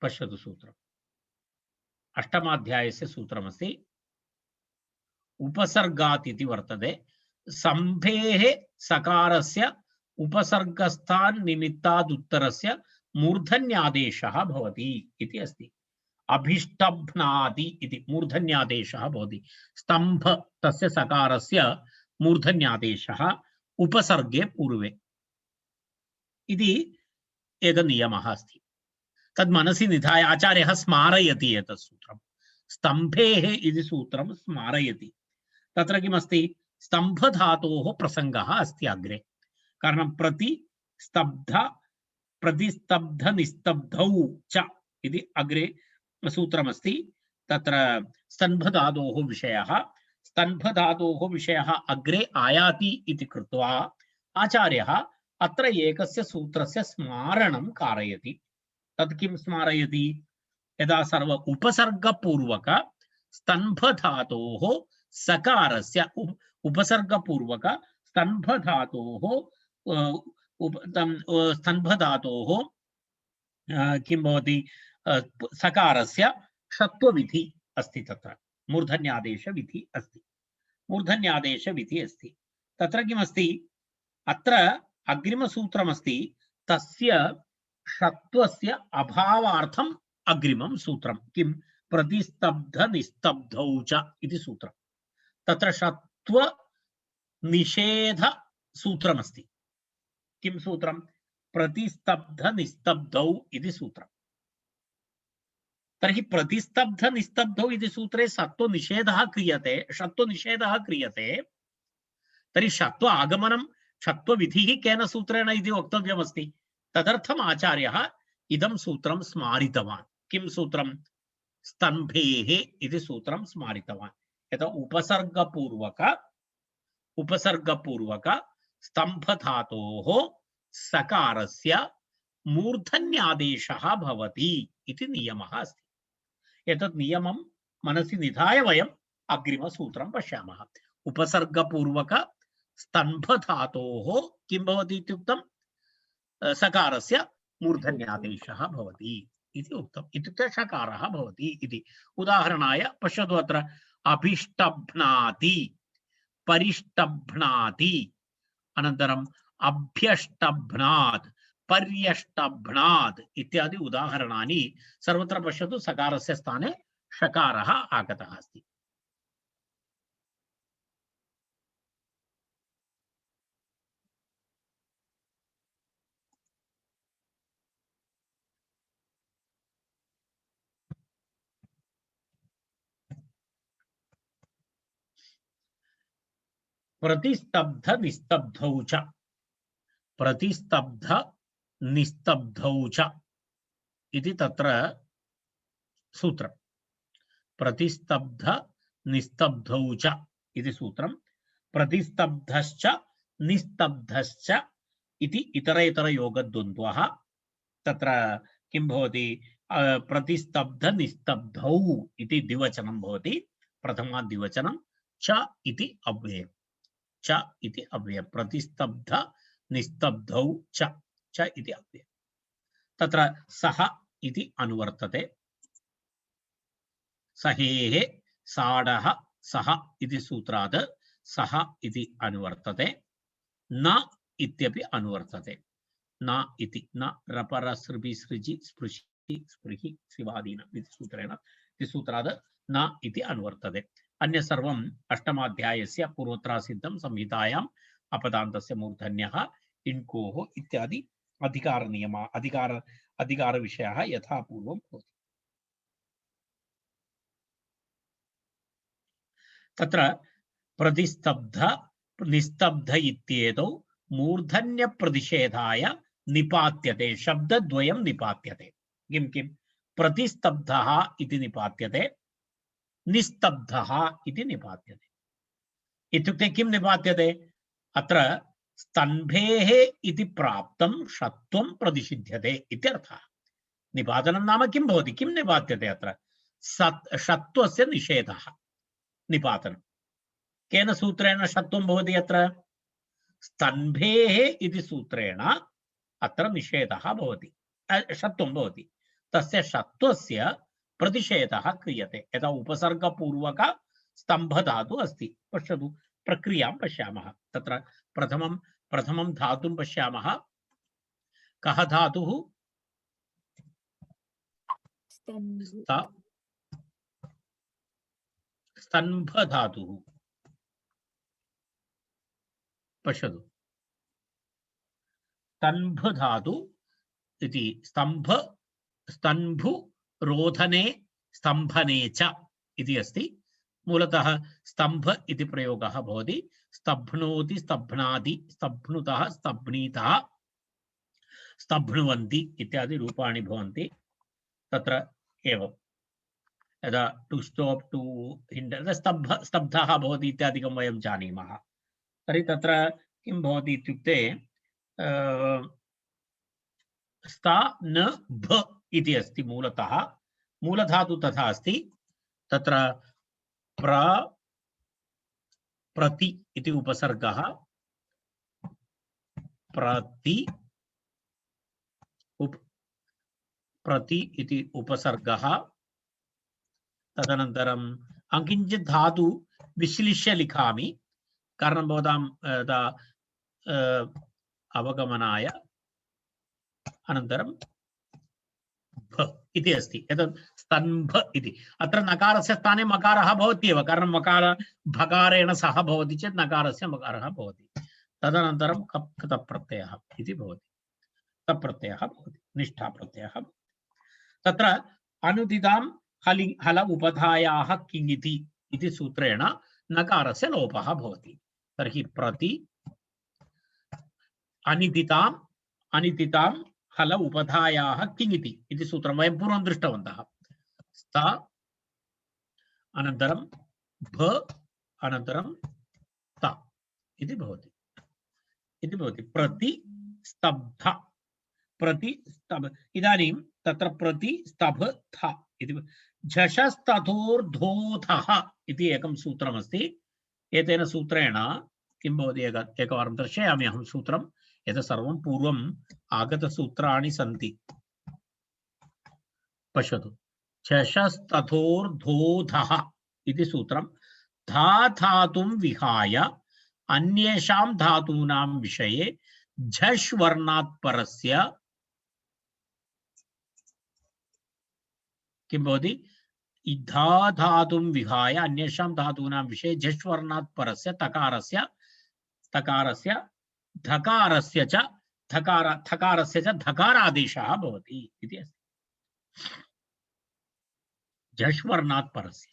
पश्यतु सूत्रम्। अष्टमाध्यायस्य सूत्रमस्ति। उपसर्गात् इति वर्तते। सम्भेः सकारस्य उपसर्गस्थान् निमित्तात् उत्तरस्य मूर्धन्यादेशः भवति इति अस्ति। अभिष्टभ्नाति इति मूर्धन्यादेशः भवति। स्तम्भ तस्य सकारस्य मूर्धन्यादेशः उपसर्गे पूर्वे इति एकः नियमः अस्ति। तद् मनसि निधाय आचार्यः स्मारयति एतत् सूत्रं। स्तम्भेः इति सूत्रं स्मारयति। तत्र किमस्ति? स्तम्भधातोः प्रसङ्गः अस्ति अग्रे। कारणं प्रतिस्तब्धनिस्तब्धौ च इति अग्रे सूत्रमस्ति। तत्र स्तम्भधातोः विषयः अग्रे आयाति इति कृत्वा आचार्यः अत्र एकस्य सूत्रस्य स्मारणं कारयति। तत् किं स्मारयति? यदा सर्व उपसर्गपूर्वक स्तम्भधातोः सकारस्य उपसर्गपूर्वक स्तम्भधातोः किं भवति? सकारस्य षत्वविधि अस्ति। तत्र मूर्धन्यादेशविधि अस्ति। तत्र किमस्ति? अत्र अग्रिमसूत्रमस्ति। तस्य षत्वस्य अभावार्थम् अग्रिमं सूत्रं किं? प्रतिस्तब्धनिस्तब्धौ च इति सूत्रं। तत्र षत्व निषेध सूत्रमस्ति। किं सूत्रं? प्रतिस्तब्धनिस्तब्धौ इति सूत्रं। तर्हि प्रतिस्तब्धनिस्तब्धौ इति सूत्रे षत्वनिषेधः क्रियते। तर्हि षत्व आगमनं षत्वविधिः केन सूत्रेण इति वक्तव्यमस्ति। तदर्थम् आचार्यः इदं सूत्रं स्मारितवान्। किं सूत्रं? स्तम्भेः इति सूत्रं स्मारितवान्। यथा उपसर्गपूर्वक स्तम्भधातोः सकारस्य मूर्धन्यादेशः भवति इति नियमः अस्ति। एतत् नियमं मनसि निधाय वयम् अग्रिमसूत्रं पश्यामः। उपसर्गपूर्वक स्तम्भधातोः किं भवति इत्युक्तं? सकारस्य मूर्धन्यादेशः भवति इति उक्तम्। इत्युक्ते षकारः भवति इति। उदाहरणाय पश्यतु अत्र अभिष्टभ्नाति, परिष्टभ्नाति, अनन्तरम् अभ्यष्टभ्नात्, पर्यष्टभ्नात् इत्यादि उदाहरणानि सर्वत्र पश्यतु। सकारस्य स्थाने षकारः आगतः अस्ति। प्रतिस्तब्धनिस्तब्धौ च इति तत्र सूत्रम्। प्रतिस्तब्ध निस्तब्धौ च इति सूत्रं प्रतिस्तब्धश्च निस्तब्धश्च इति इतर योगद्वन्द्वः तत्र किं भवति प्रतिस्तब्ध निस्तब्धौ इति द्विवचनं भवति प्रथमा द्विवचनं च इति अव्ययम् च इति अव्ययम् प्रतिस्तब्ध निस्तब्धौ च इति अव्ययम् तत्र सः इति अनुवर्तते सहेः साडः सः इति सूत्रात् सः इति अनुवर्तते न इत्यपि अनुवर्तते न इति न रपर सृपि सृजि स्पृशि स्पृहि शिवादीनम् इति सूत्रेण इति सूत्रात् न इति अनुवर्तते अन्य सर्वम् अष्टमाध्यायस्य पूर्वत्र सिद्धं संहितायाम् अपदान्तस्य मूर्धन्यः इण्कोः इत्यादि अधिकार नियम अधिकार विषयः यथा पूर्वं भवति तत्र प्रतिस्तब्ध निस्तब्ध इत्येतौ मूर्धन्य प्रतिषेधाय निपात्यते शब्दद्वयं निपात्यते किं किं प्रतिस्तब्धः इति निपात्यते निस्तब्धः इति निपात्यते इत्युक्ते किं निपात्यते अत्र स्तम्भेः इति प्राप्तं षत्वं प्रतिषिध्यते इत्यर्थः निपातनं नाम किं भवति किं निपात्यते अत्र षत्वस्य निषेधः निपातनं केन सूत्रेण षत्वं भवति अत्र स्तम्भेः इति सूत्रेण अत्र निषेधः भवति षत्वं भवति तस्य षत्वस्य प्रतिषेधः क्रियते यथा उपसर्गपूर्वक स्तम्भधातु अस्ति पश्यतु प्रक्रियां पश्यामः तत्र प्रथमं धातुं पश्यामः कः धातुः स्तम्भ धातुः पश्यतु स्तम्भ धातु इति स्तम्भु रोधने स्तम्भने च इति अस्ति मूलतः स्तम्भ इति प्रयोगः भवति स्तभ्नोति स्तभ्नाति स्तभ्नुतः स्तभ्नीतः स्तभ्नुवन्ति इत्यादि रूपाणि भवन्ति तत्र एवं यदा टु स्टॉप टु हिण्डर स्तब्धः भवति इत्यादिकं वयं जानीमः तर्हि तत्र किं भवति इत्युक्ते स्ता न भ इति अस्ति मूलतः मूलधातु तथा अस्ति तत्र प्रति इति उपसर्गः प्रति इति उपसर्गः तदनन्तरम् किञ्चित् धातु विश्लिष्य लिखामि कारणं भवतां अवगमनाय अनन्तरं भ इति अस्ति एतत् स्तम्भ इति अत्र नकारस्य स्थाने मकारः भवत्येव कारणं मकार भकारेण सह भवति चेत् नकारस्य मकारः भवति तदनन्तरं कप् तप्रत्ययः इति भवति तप्रत्ययः भवति निष्ठा प्रत्ययः तत्र अनुदितां हल उपधायाः किङिति इति सूत्रेण नकारस्य लोपः भवति तर्हि प्रति अनिदितां हल उपधायाः किङिति इति सूत्रं वयं पूर्वं दृष्टवन्तः स्त अनन्तरं भ अनन्तरं त इति भवति प्रतिस्तब्ध इदानीं तत्र प्रतिस्तब्ध इति झषस्तथोर्धोधः इति एकं सूत्रमस्ति एतेन सूत्रेण किं भवति एकवारं दर्शयामि अहं सूत्रं एतत् सर्वं पूर्वम् आगतसूत्राणि सन्ति पश्यतु झषस्तथोर्धोधः इति सूत्रं धा धातुं विहाय अन्येषां धातूनां विषये झष् वर्णात् परस्य किं भवति धा धातुं विहाय अन्येषां धातूनां विषये झष् वर्णात् परस्य तकारस्य धकारस्य च धकारादेशः भवति इति अस्ति झष् वर्णात् परस्य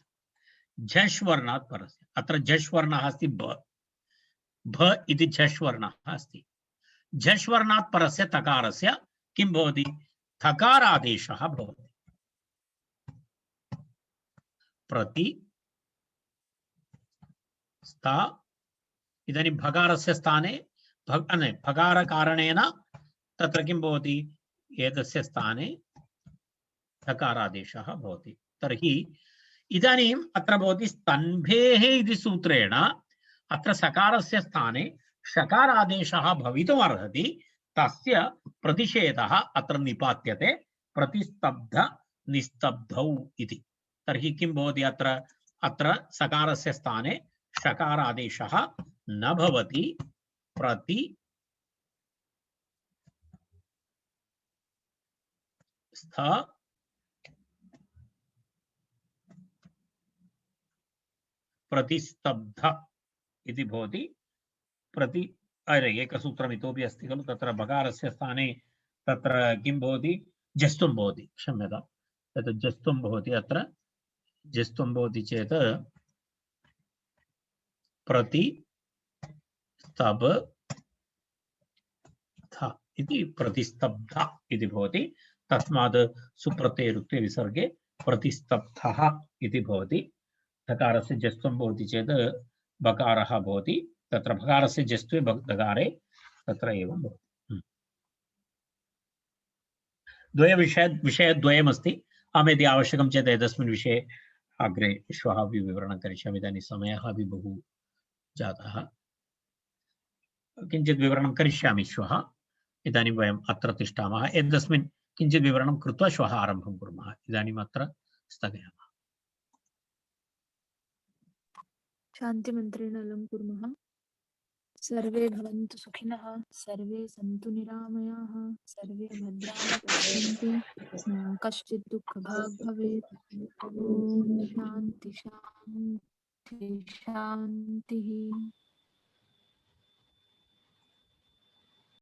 अत्र झष् वर्णः अस्ति भ इति झष् वर्णः अस्ति झष् वर्णात् परस्य तकारस्य किं भवति धकारादेशः भवति प्रति स्था इदानीं भकारस्य स्थाने भकारकारणेन तत्र किं भवति एतस्य स्थाने धकारादेशः भवति तर्हि इदानीम् अत्र भवति स्तम्भेः इति सूत्रेण अत्र सकारस्य स्थाने षकारादेशः भवितुमर्हति तस्य प्रतिषेधः अत्र निपात्यते प्रतिस्तब्ध निस्तब्धौ इति तर्हि किं भवति अत्र सकारस्य स्थाने षकारादेशः न भवति प्रति स्थ प्रतिस्तब्ध इति भवति प्रति एकसूत्रम् इतोपि अस्ति खलु तत्र बकारस्य स्थाने तत्र किं भवति जस्तुं भवति क्षम्यतां तत् जस्तुं भवति अत्र जस्तुं भवति चेत् प्रति स्तब्ध इति प्रतिस्तब्ध इति भवति तस्मात् सुप्रत्ययरुक्ते विसर्गे प्रतिस्तब्धः इति भवति धकारस्य जस्त्वं भवति चेत् बकारः भवति तत्र भकारस्य जस्त्वे दकारे तत्र एवं भवति विषयद्वयमस्ति अहं यदि आवश्यकं चेत् एतस्मिन् विषये अग्रे श्वः अपि विवरणं करिष्यामि इदानीं समयः अपि बहु जातः किञ्चित् विवरणं करिष्यामि श्वः इदानीं वयम् अत्र तिष्ठामः एतस्मिन् किञ्चित् विवरणं कृत्वा श्वः आरम्भं कुर्मः इदानीम् अत्र स्थगयामः शान्तिमन्त्रेण अलं कुर्मः सर्वे भवन्तु सुखिनः सर्वे सन्तु निरामयाः सर्वे भद्राणि पश्यन्तु मा कश्चित् दुःखभाग् भवेत् ॐ शान्ति शान्ति शान्तिः